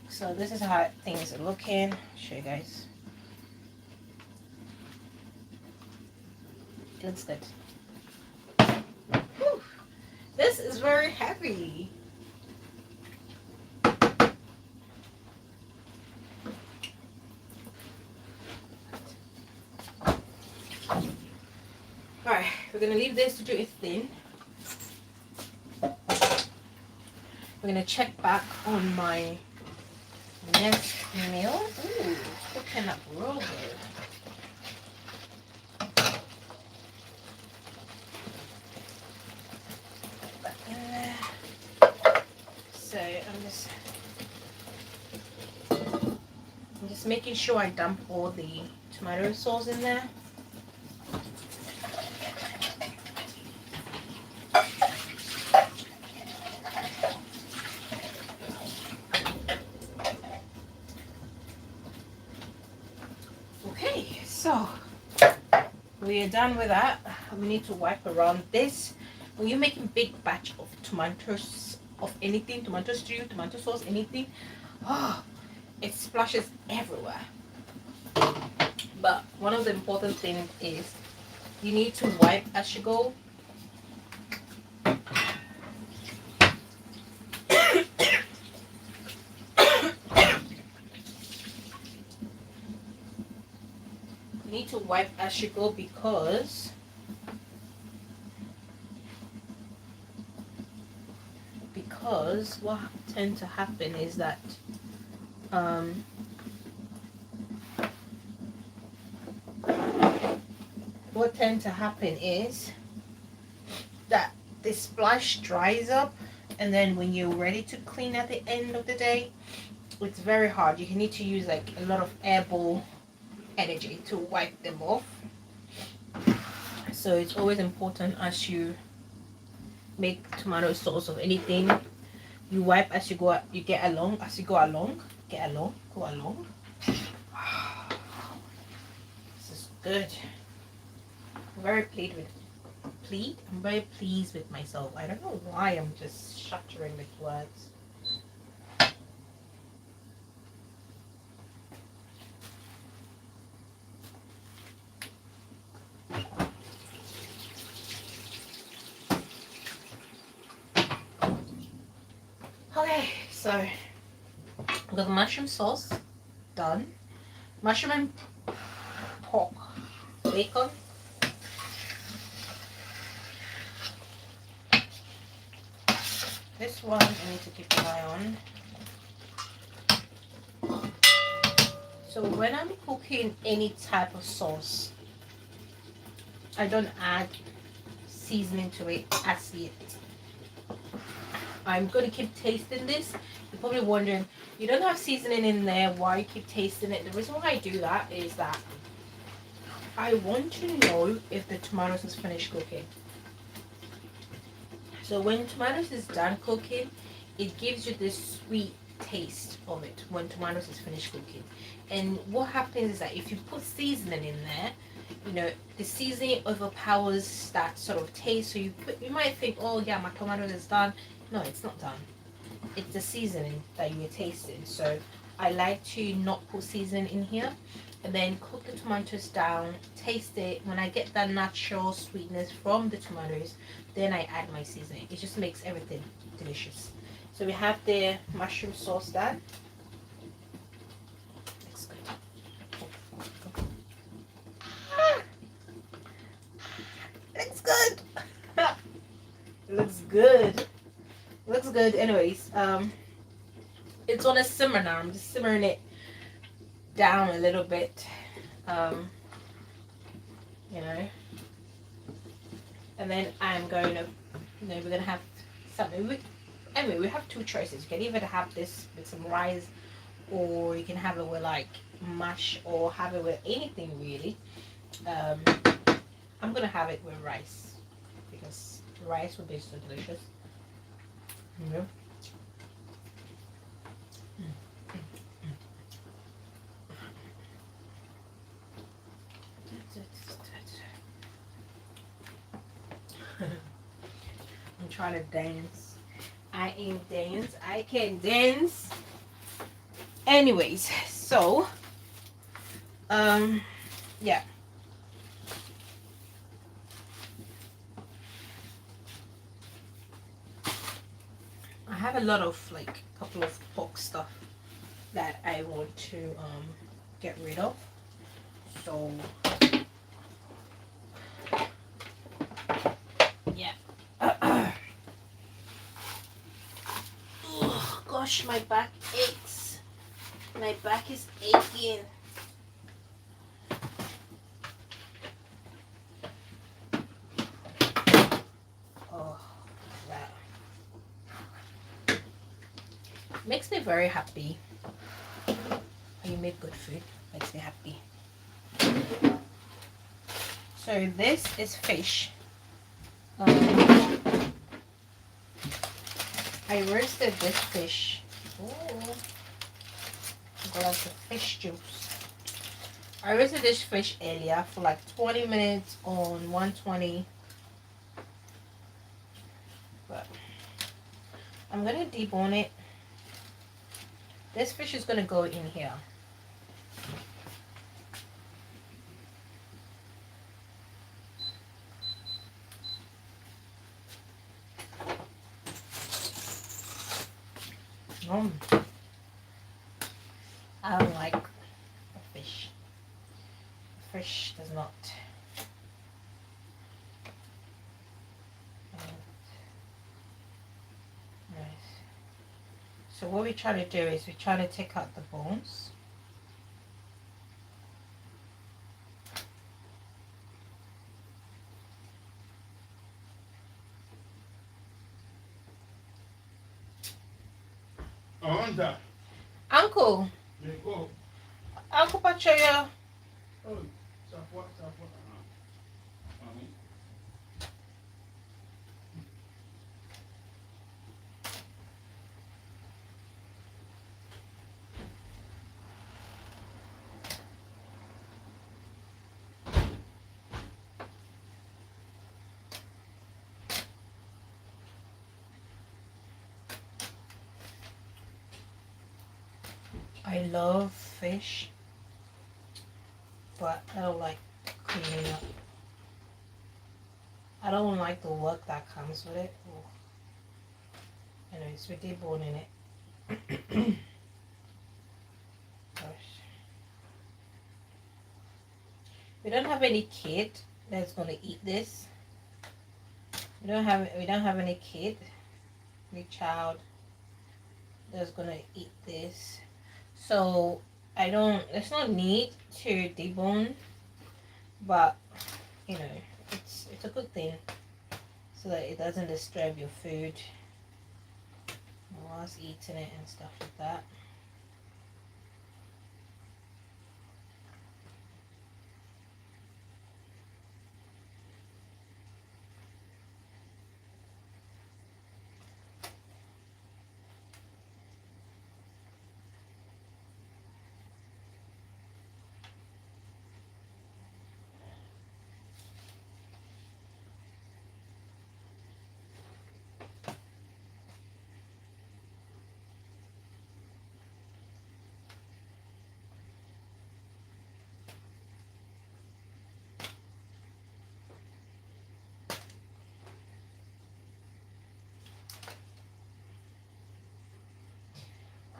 So this is how things are looking. Show you guys. It looks good. Whew. This is very heavy. Alright, we're gonna leave this to do its thing. We're gonna check back on my next meal. Ooh, it's cooking up real good. So I'm just making sure I dump all the tomato sauce in there. Okay, so we are done with that. We need to wipe around this. When you're making big batch of tomatoes, of anything, tomato stew, tomato sauce, anything, oh, it splashes everywhere. But one of the important things is you need to wipe as you go. You need to wipe as you go because what tends to happen is that the splash dries up, and then when you're ready to clean at the end of the day, it's very hard. You need to use like a lot of airball energy to wipe them off. So it's always important as you make tomato sauce or anything, you wipe as you go, you go along. This is good. I'm very pleased with myself. I don't know why I'm just shattering with words. Okay, so I've got the mushroom sauce done. Mushroom and pork bacon. This one I need to keep an eye on. So when I'm cooking any type of sauce, I don't add seasoning to it as yet. I'm going to keep tasting this. You're probably wondering, you don't have seasoning in there, why you keep tasting it? The reason why I do that is that I want to know if the tomatoes is finished cooking. So when tomatoes is done cooking, it gives you this sweet taste of it when tomatoes is finished cooking. And what happens is that if you put seasoning in there, you know, the seasoning overpowers that sort of taste. So you might think, oh yeah, my tomatoes is done. No, it's not done. It's the seasoning that you're tasting. So I like to not put seasoning in here, and then cook the tomatoes down, taste it. When I get that natural sweetness from the tomatoes, then I add my seasoning. It just makes everything delicious. So we have the mushroom sauce done. Looks good. Looks good. It looks good. Looks good. Anyways, it's on a simmer now. I'm just simmering it down a little bit, you know, and then I'm going to, you know, we're gonna have something. Anyway, we have two choices. You can either have this with some rice, or you can have it with like mash, or have it with anything really. I'm gonna have it with rice because rice would be so delicious. You know? I'm trying to dance. I ain't dance. I can dance. Anyways, so yeah. I have a lot of like a couple of pork stuff that I want to get rid of. So yeah. Oh gosh, my back aches. My back is aching. Oh, that makes me very happy. You make good food, makes me happy. So this is fish. I roasted this fish. Oh, got the fish juice. I roasted this fish earlier for like 20 minutes on 120. But I'm gonna debone it. This fish is gonna go in here. I don't like the fish. The fish does not. Nice. So what we try to do is we try to take out the bones. Uncle. Uncle Pachoya. I love fish, but I don't like cleaning up. I don't like the work that comes with it. Oh. Anyways, we deboning it. Gosh. We don't have any kid that's gonna eat this. We don't have any kid, any child that's gonna eat this. So there's no need to debone, but you know, it's a good thing so that it doesn't disturb your food whilst eating it and stuff like that.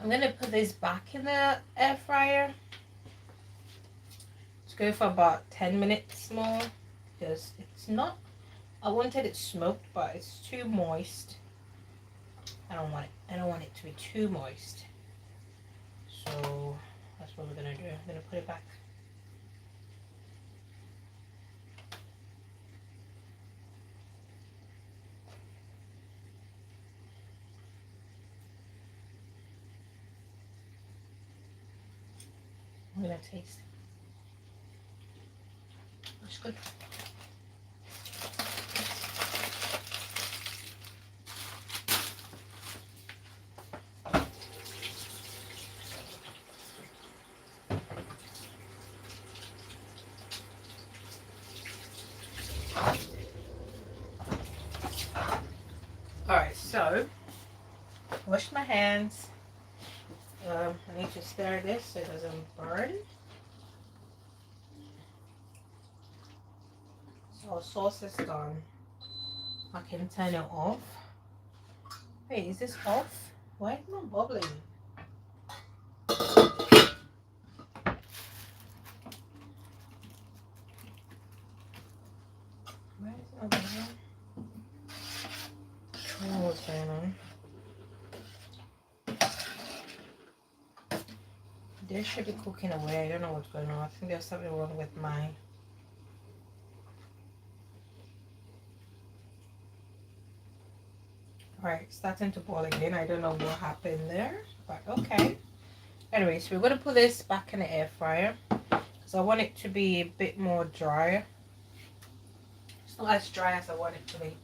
I'm gonna put this back in the air fryer. Let's go for about 10 minutes more because it's not. I wanted it smoked, but it's too moist. I don't want it to be too moist. So that's what we're gonna do. I'm gonna put it back. I'm gonna taste. It's good. washed my hands. I need to stir this so it doesn't burn. So our sauce is done. I can turn it off. Wait, is this off? Why is it not bubbling? Why is it not bubbling? I don't know what's going on. This should be cooking away. I don't know what's going on. I think there's something wrong with mine. Alright, starting to boil again. I don't know what happened there, but okay. Anyways, we're going to put this back in the air fryer because I want it to be a bit more dry. It's not as dry as I want it to be.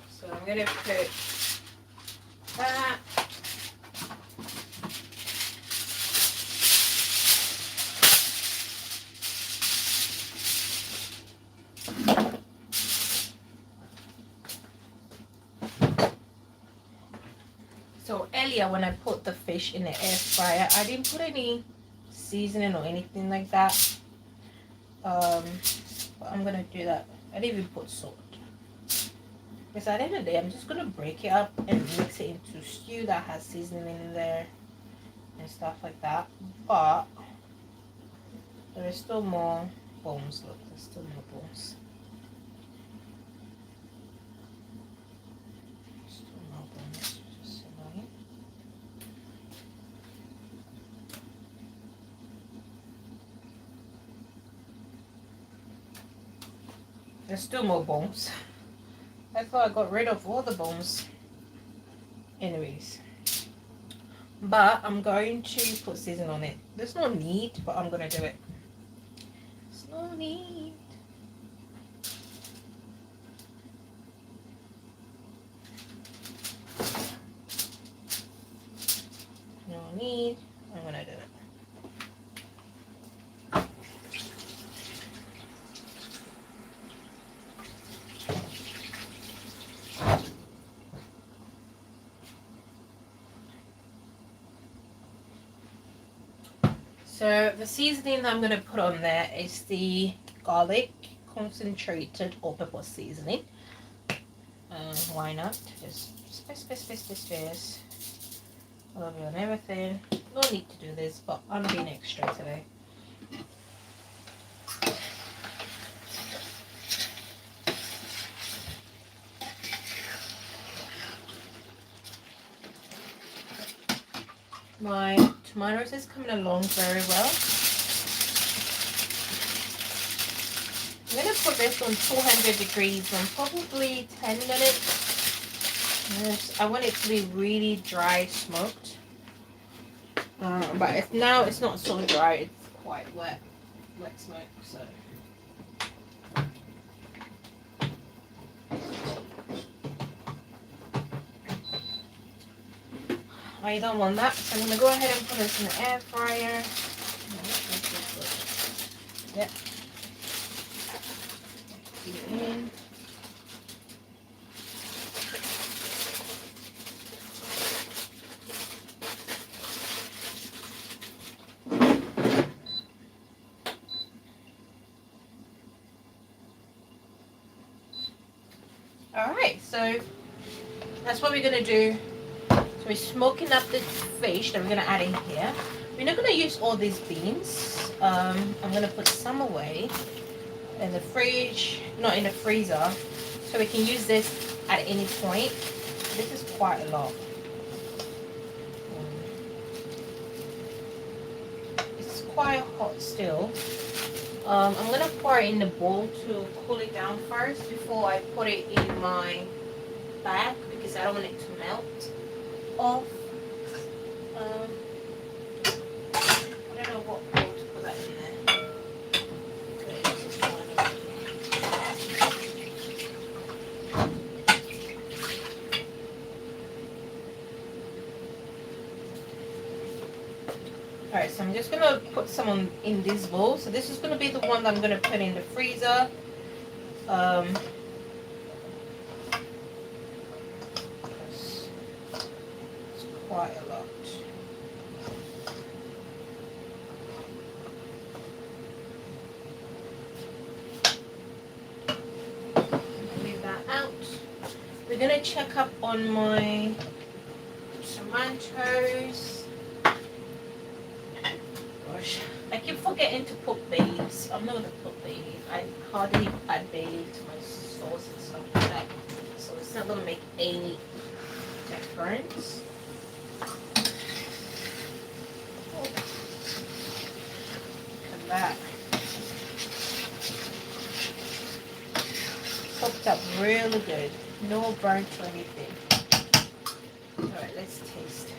So I'm going to put that. So earlier when I put the fish in the air fryer, I didn't put any seasoning or anything like that. But I'm gonna do that. I didn't even put salt. Because at the end of the day, I'm just gonna break it up and mix it into stew that has seasoning in there and stuff like that. But there is still more bones. Look, there's still more bones. There's still more bones. I thought I got rid of all the bones. Anyways. But I'm going to put seasoning on it. There's no need, but I'm going to do it. There's no need. No need. I'm going to do it. So the seasoning that I'm going to put on there is the garlic concentrated or pepper seasoning. Why not? Just space. I love it on everything. No need to do this, but I'm being extra today. My tomatoes is coming along very well. I'm going to put this on 200 degrees for probably 10 minutes. Yes, I want it to be really dry smoked. But now it's not so dry, it's quite wet smoke. So I don't want that, so I'm going to go ahead and put this in the air fryer. Yep. Keep it in. Alright, so that's what we're going to do. So we're smoking up the fish that we're going to add in here. We're not going to use all these beans. I'm going to put some away in the fridge, not in the freezer, so we can use this at any point. This is quite a lot. It's quite hot still. I'm going to pour it in the bowl to cool it down first before I put it in my bag because I don't want it to melt off. I don't know what bowl to put that in there. Alright, so I'm just gonna put some in this bowl. So this is gonna be the one that I'm gonna put in the freezer. It's quite a lot. Leave that out. We're gonna check up on my tomatoes. Gosh, I keep forgetting to put bay leaves. I'm not gonna put bay leaf. I hardly add bay leaf to my sauce and stuff like that, so it's not gonna make any difference. Oh, look at that. Cooked up really good. No burnt or anything. Alright, let's taste.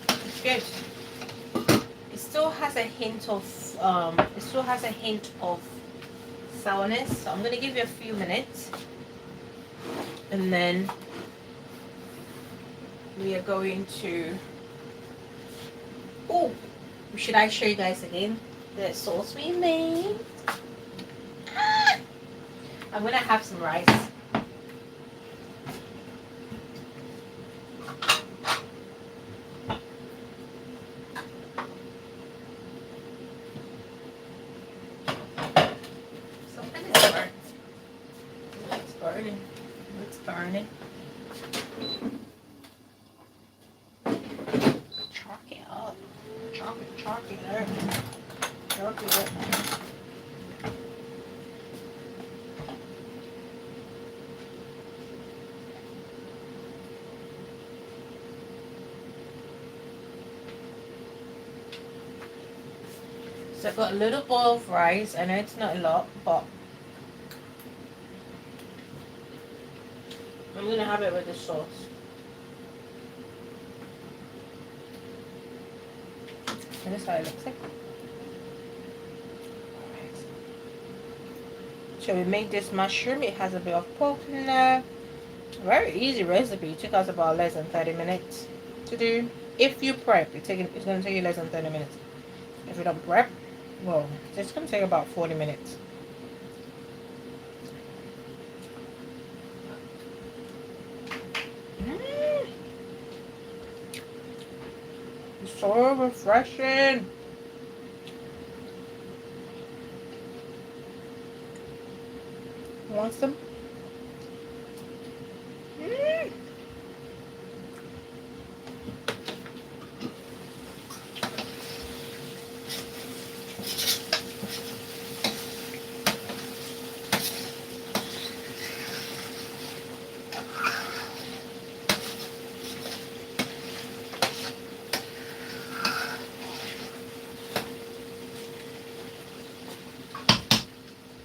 It's good. It still has a hint of sourness. So I'm gonna give you a few minutes, and then we are going to. Oh, should I show you guys again the sauce we made? I'm gonna have some rice. Something is burnt. It's burning. It's burning. Chalk it up. Chalk it up. Chalk it up. So I've got a little bowl of rice. I know it's not a lot, but I'm going to have it with the sauce. And this is how it looks like. Alright. So we made this mushroom. It has a bit of pork in there. Very easy recipe. It took us about less than 30 minutes to do. If you prep, it's going to take you less than 30 minutes. If you don't prep, well, it's going to take about 40 minutes. It's so refreshing. Want some?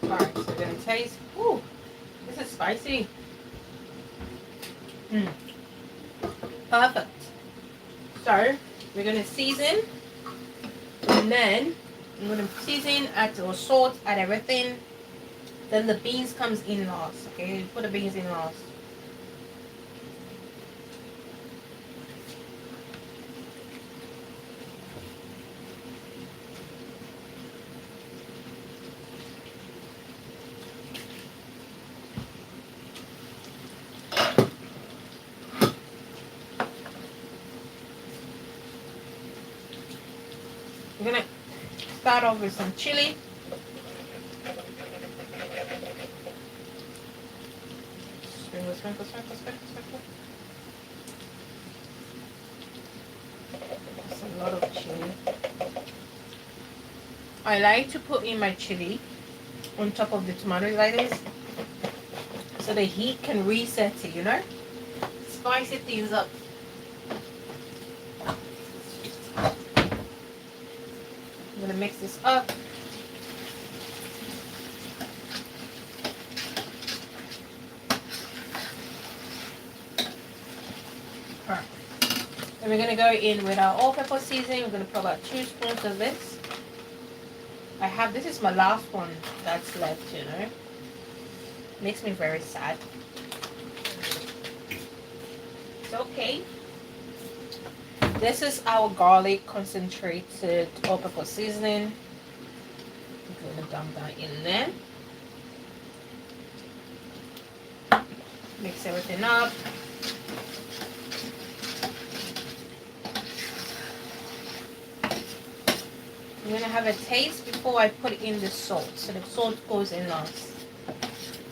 Alright, so we're going to taste. Ooh, this is spicy. Perfect. So, we're going to season. And then, I'm going to season, add our salt, add everything. Then the beans comes in last. Okay, put the beans in last. We're gonna start off with some chili. Sprinkle, sprinkle, sprinkle, sprinkle, sprinkle. That's a lot of chili. I like to put in my chili on top of the tomatoes like this, so the heat can reset it, you know? Spice it things up. I'm gonna mix this up. Alright. And we're gonna go in with our all-purpose seasoning. We're gonna put about 2 spoons of this. This is my last one that's left, you know. Makes me very sad. it's okay. This is our garlic concentrated all-purpose seasoning. I'm gonna dump that in there. Mix everything up. I'm gonna have a taste before I put in the salt. So the salt goes in last.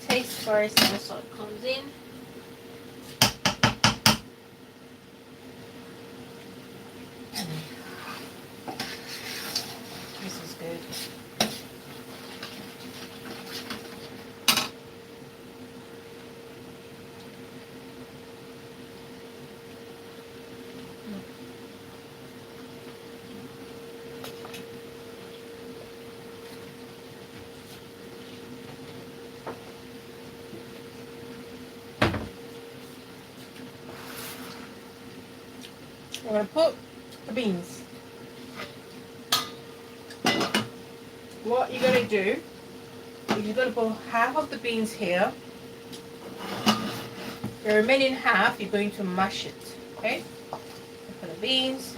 Taste first and the salt comes in. This is good. I'm going to put the beans. What you're going to do is you're going to put half of the beans here. The remaining half, you're going to mash it. Okay? Put the beans.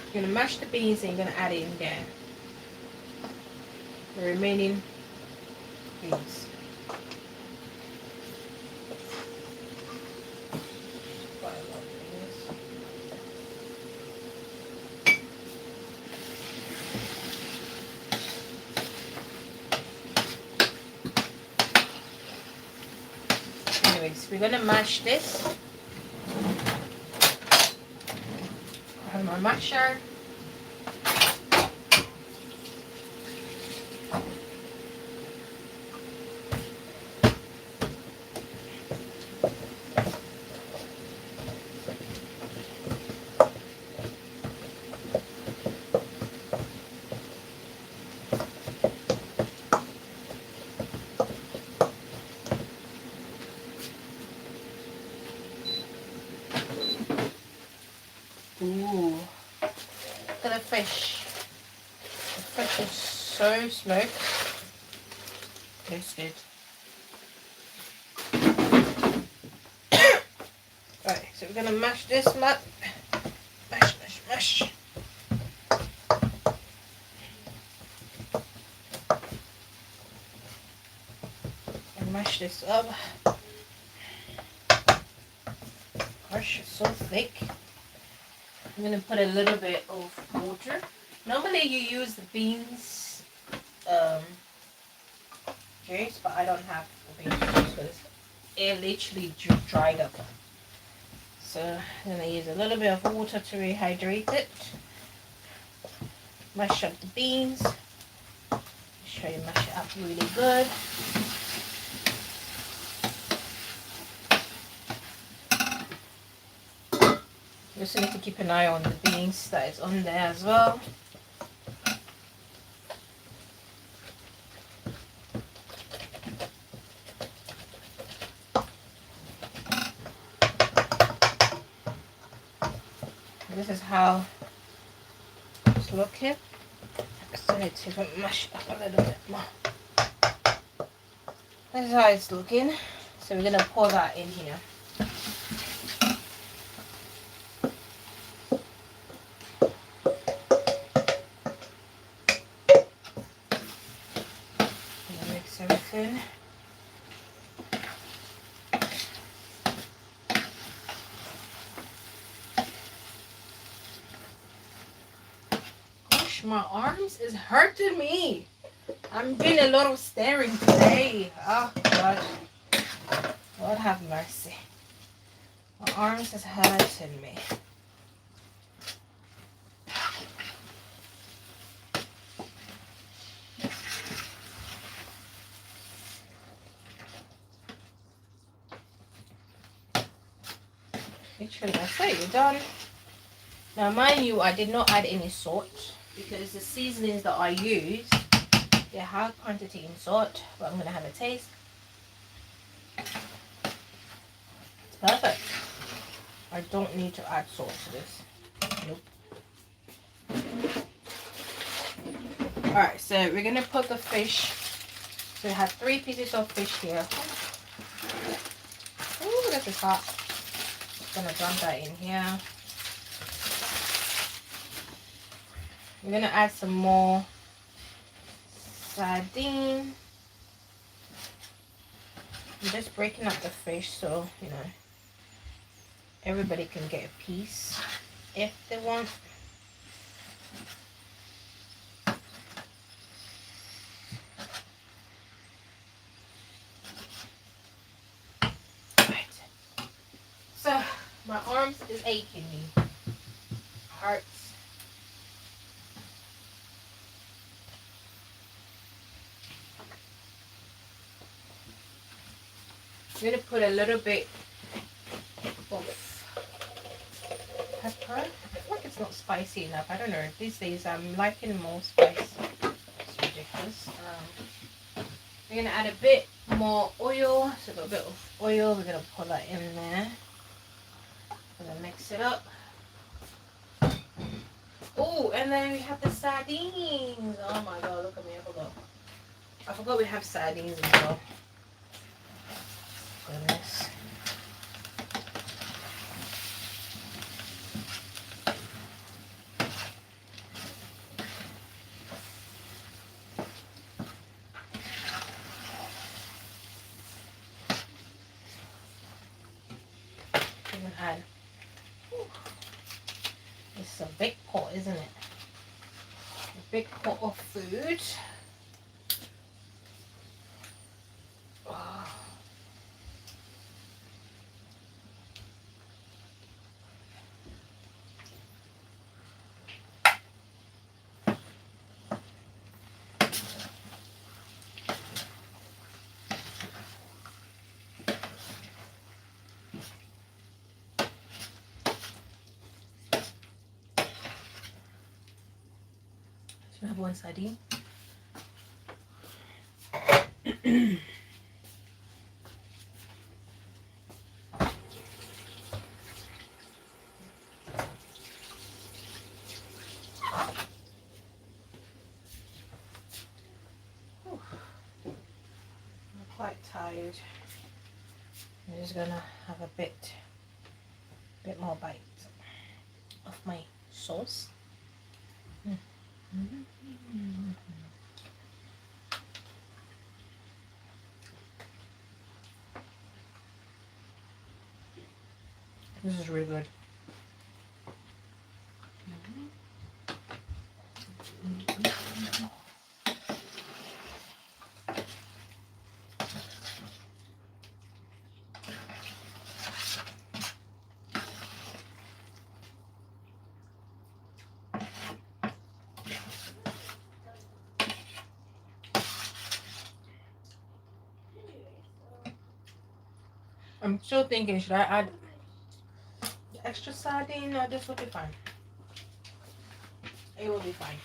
You're going to mash the beans and you're going to add it in there. The remaining beans. Anyways, we're gonna mash this. I have my masher. Ooh, look at the fish. The fish is so smoked. Tastes good. Right, so we're gonna mash this up. Mash, mash, mash. And mash this up. Gosh, it's so thick. I'm going to put a little bit of water. Normally you use the beans juice, but I don't have the beans juice because it literally dried up. So I'm going to use a little bit of water to rehydrate it. Mash up the beans. Make sure you mash it up really good. You also need to keep an eye on the beans that is on there as well. This is how it's looking. I still need to mash it up a little bit more. This is how it's looking. So we're going to pour that in here. Mix everything. Gosh, my arms is hurting me. I'm doing a lot of staring today. Oh God. Lord have mercy. My arms is hurting me. Literally, that's it, you're done. Now, mind you, I did not add any salt because the seasonings that I use, they have quantity in salt, but I'm going to have a taste. It's perfect. I don't need to add salt to this. Nope. Alright, so we're going to put the fish. So we have 3 pieces of fish here. this is hot. Gonna dump that in here. We're gonna add some more sardine. I'm just breaking up the fish so you know everybody can get a piece if they want. Right. So my arms is aching me. Hurts. I'm gonna put a little bit of pepper. I feel like it's not spicy enough. I don't know. These days I'm liking more spice. It's ridiculous. We're gonna add a bit more oil. So a little bit of oil. We're gonna put that in there. We're gonna mix it up. Oh, and then we have the sardines. Oh my god, look at me. I forgot we have sardines as well. Goodness. Even add. It's a big pot, isn't it? A big pot of food. Oh. So we have one sardine. Quite tired. I'm just gonna have a bit more bite of my sauce. This is really good. I'm still thinking, should I add the extra sardine or this will be fine? It will be fine.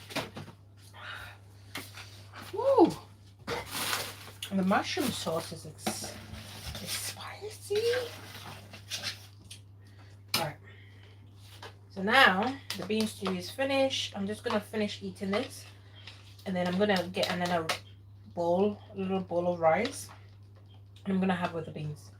Woo! And the mushroom sauce is spicy. Alright. So now the bean stew is finished. I'm just gonna finish eating this. And then I'm gonna get another bowl, a little bowl of rice. And I'm gonna have with the beans.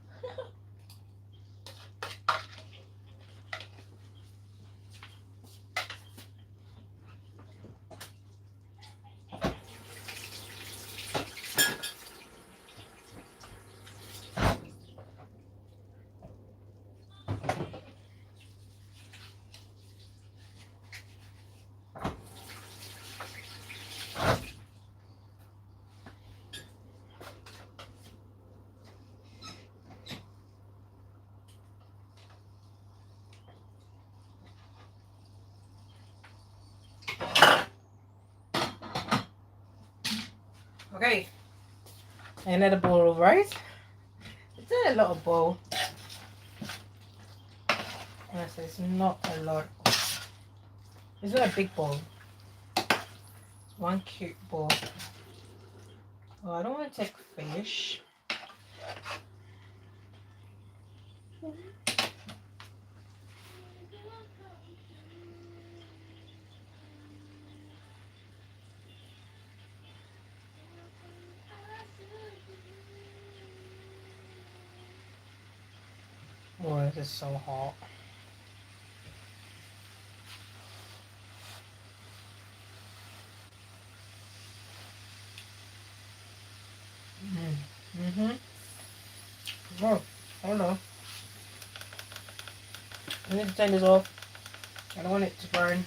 Okay, another bowl of rice. It's not a lot of bowl. Honestly, it's not a lot. It's not a big bowl. It's one cute bowl. Oh, I don't want to take fish. Oh, this is so hot. Mm-hmm. Oh, hold on. I need to turn this off. I don't want it to burn.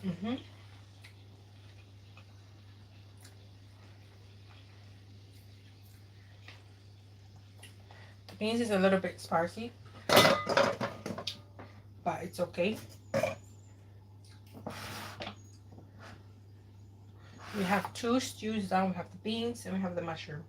Mm-hmm. The beans is a little bit spicy, but it's okay. We have two stews down. We have the beans and we have the mushroom.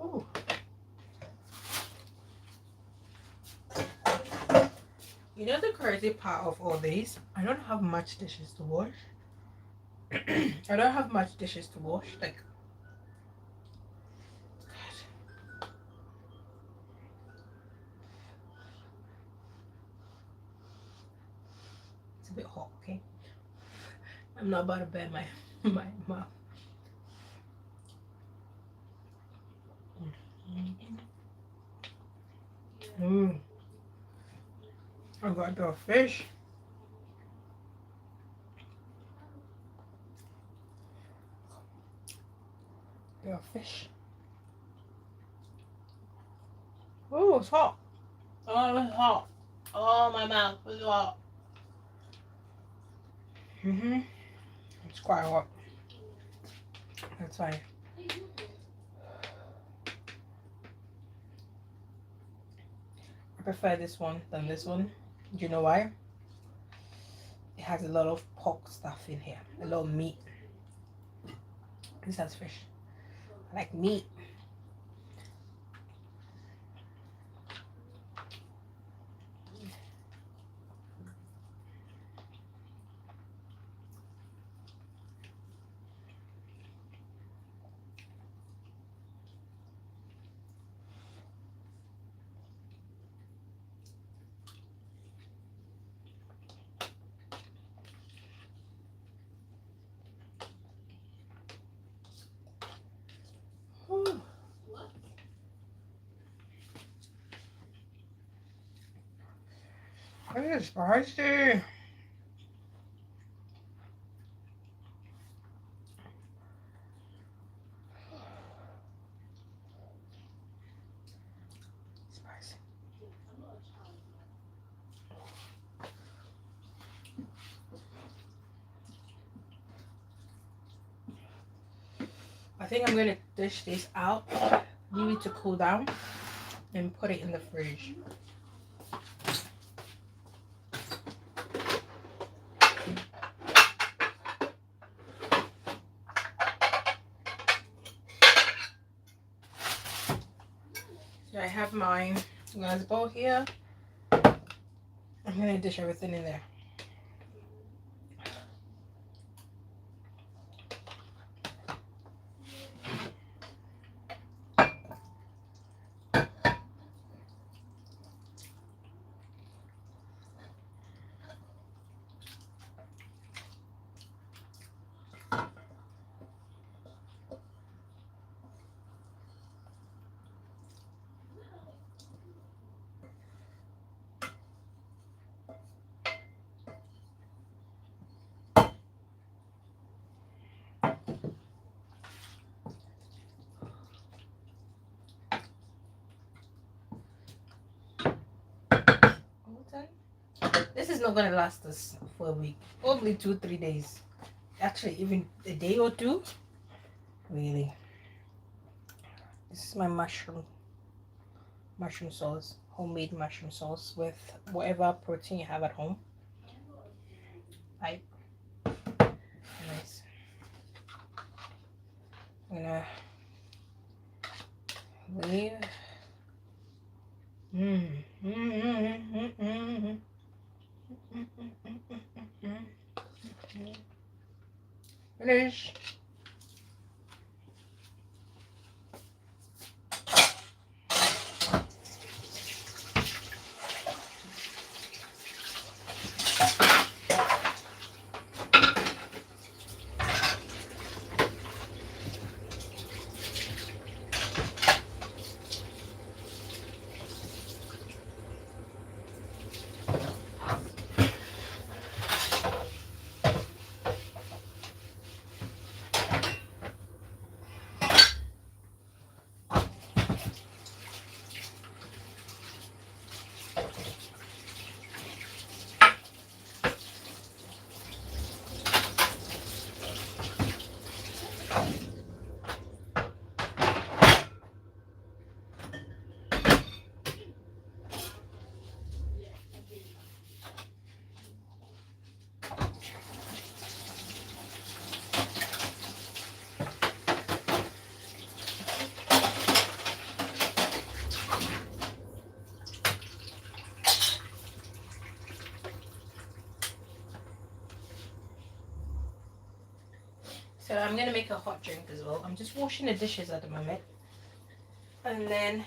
Ooh. You know the crazy part of all these? I don't have much dishes to wash. I don't have much dishes to wash. Like, it's a bit hot, okay? I'm not about to burn my mouth. Mm. I got a bit of fish. Bit of fish. Oh, it's hot. Oh, it's hot. Oh, my mouth is hot. It's quite hot. That's fine. I prefer this one than this one. Do you know why? It has a lot of pork stuff in here. A lot of meat. This has fish. I like meat. Ooh. This is spicy. Spicy. I think I'm gonna dish this out, leave it to cool down, and put it in the fridge. So I have my glass bowl here. I'm gonna dish everything in there. This is not gonna last us for a week. Probably 2-3 days. Actually, even a day or two. Really. This is my mushroom sauce, homemade mushroom sauce with whatever protein you have at home. pipe. Nice. I'm gonna leave. Finish. So I'm gonna make a hot drink as well. I'm just washing the dishes at the moment, and then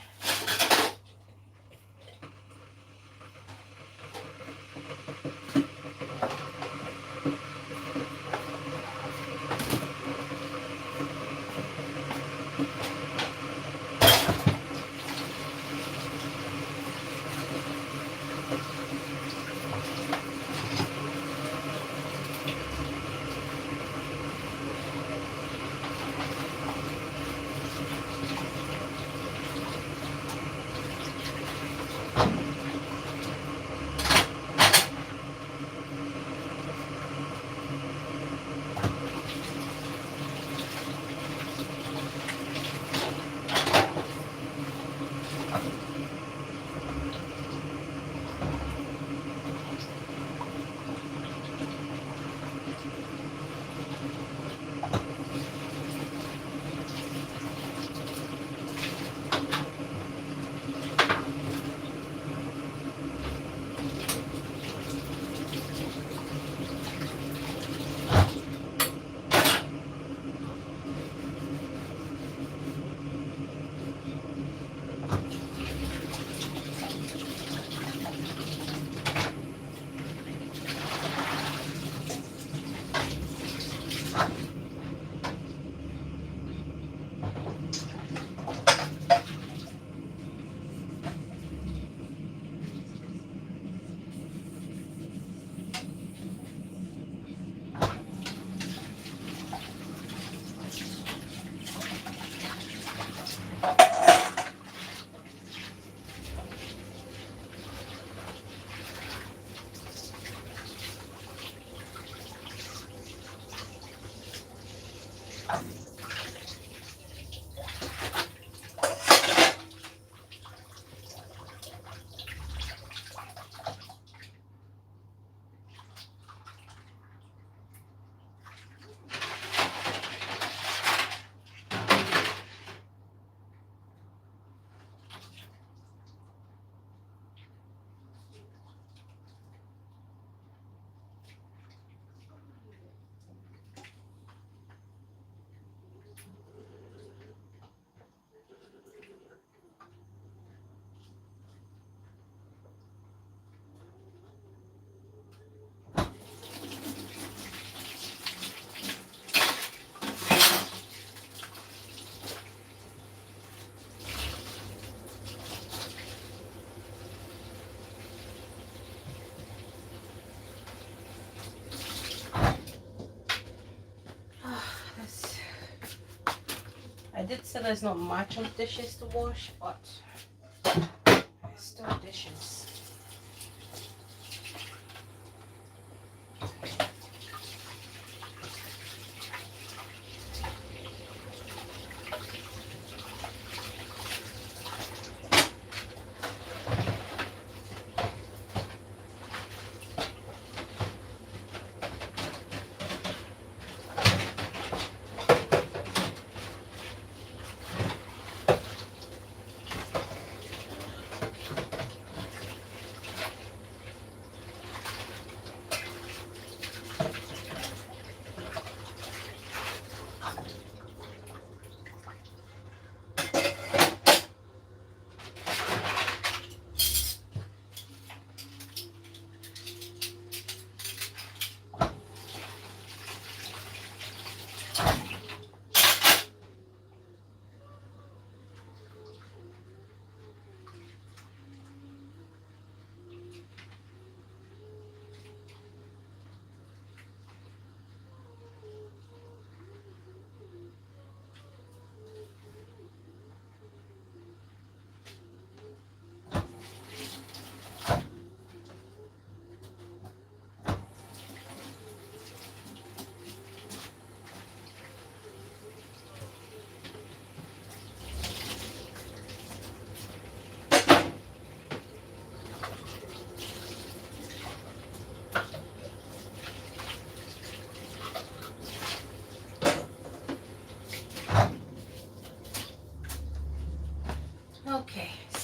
I did say there's not much of dishes to wash, but still dishes.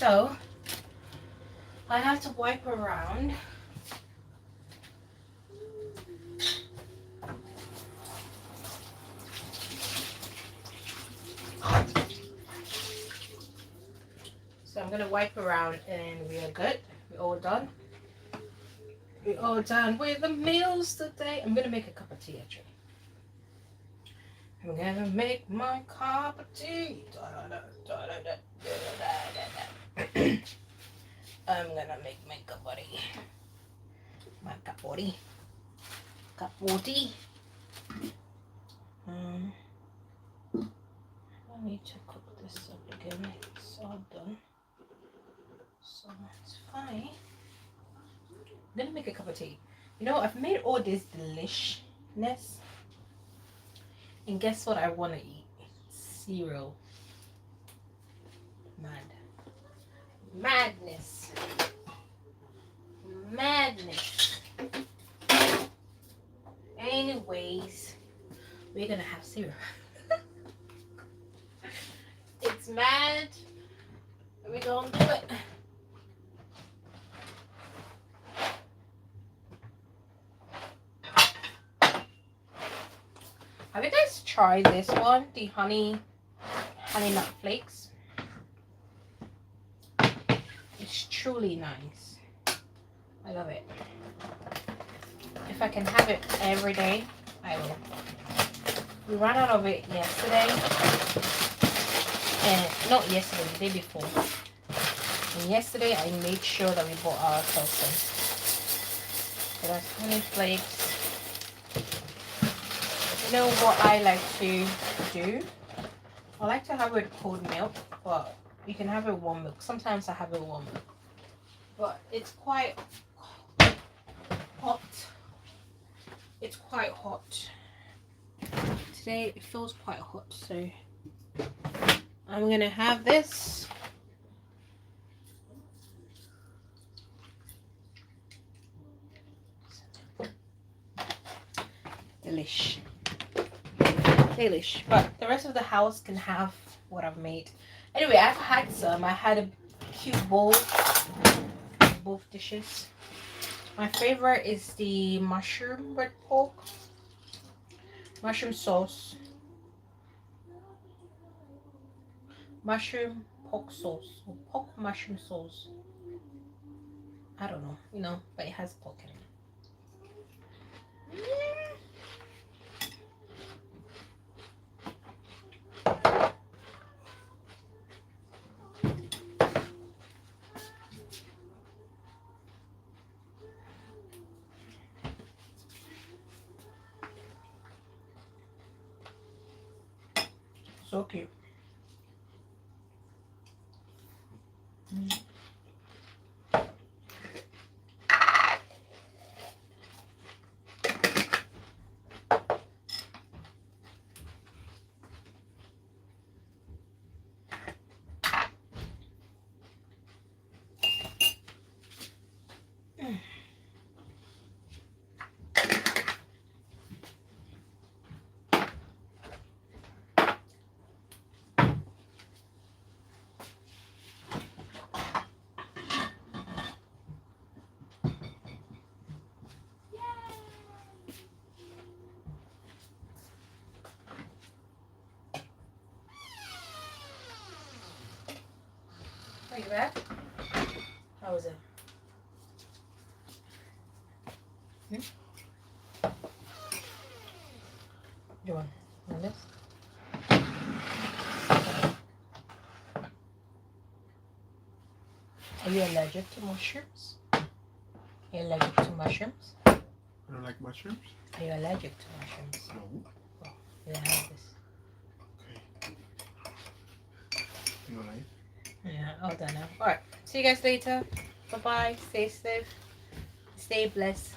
So I have to wipe around. So I'm gonna wipe around and we are good. We're all done. We're all done with the meals today. I'm gonna make a cup of tea actually. I'm gonna make my cup of tea. I'm gonna make my cup of tea. My cup of tea. Cup of tea. I need to cook this up again. It's all done. So it's fine. I'm gonna make a cup of tea. You know, I've made all this deliciousness. And guess what I want to eat? Cereal. Madness. Madness. Anyways, we're gonna have cereal. It's mad. We're gonna do it. Have you guys tried this one? The honey nut flakes. It's truly nice. I love it. If I can have it every day, I will. We ran out of it yesterday. And not yesterday, the day before. And yesterday I made sure that we bought ourselves some. So that's honey flakes. You know what I like to do? I like to have it cold milk, but you can have it warm milk. Sometimes I have it warm milk. But it's quite hot. It's quite hot. Today it feels quite hot, so I'm gonna have this. Delish. Delish. But the rest of the house can have what I've made. Anyway, I've had some. I had a cute bowl. Both dishes. My favorite is the mushroom red pork. Mushroom sauce. Mushroom pork sauce. Or pork mushroom sauce. I don't know. You know, but it has pork in it. So cute. Like that? How was it? You want this? Are you allergic to mushrooms? Are you allergic to mushrooms? I don't like mushrooms. Are you allergic to mushrooms? No. Oh, you have this. Okay. You alright? Yeah, all done now. Alright, see you guys later. Bye bye. Stay safe. Stay blessed.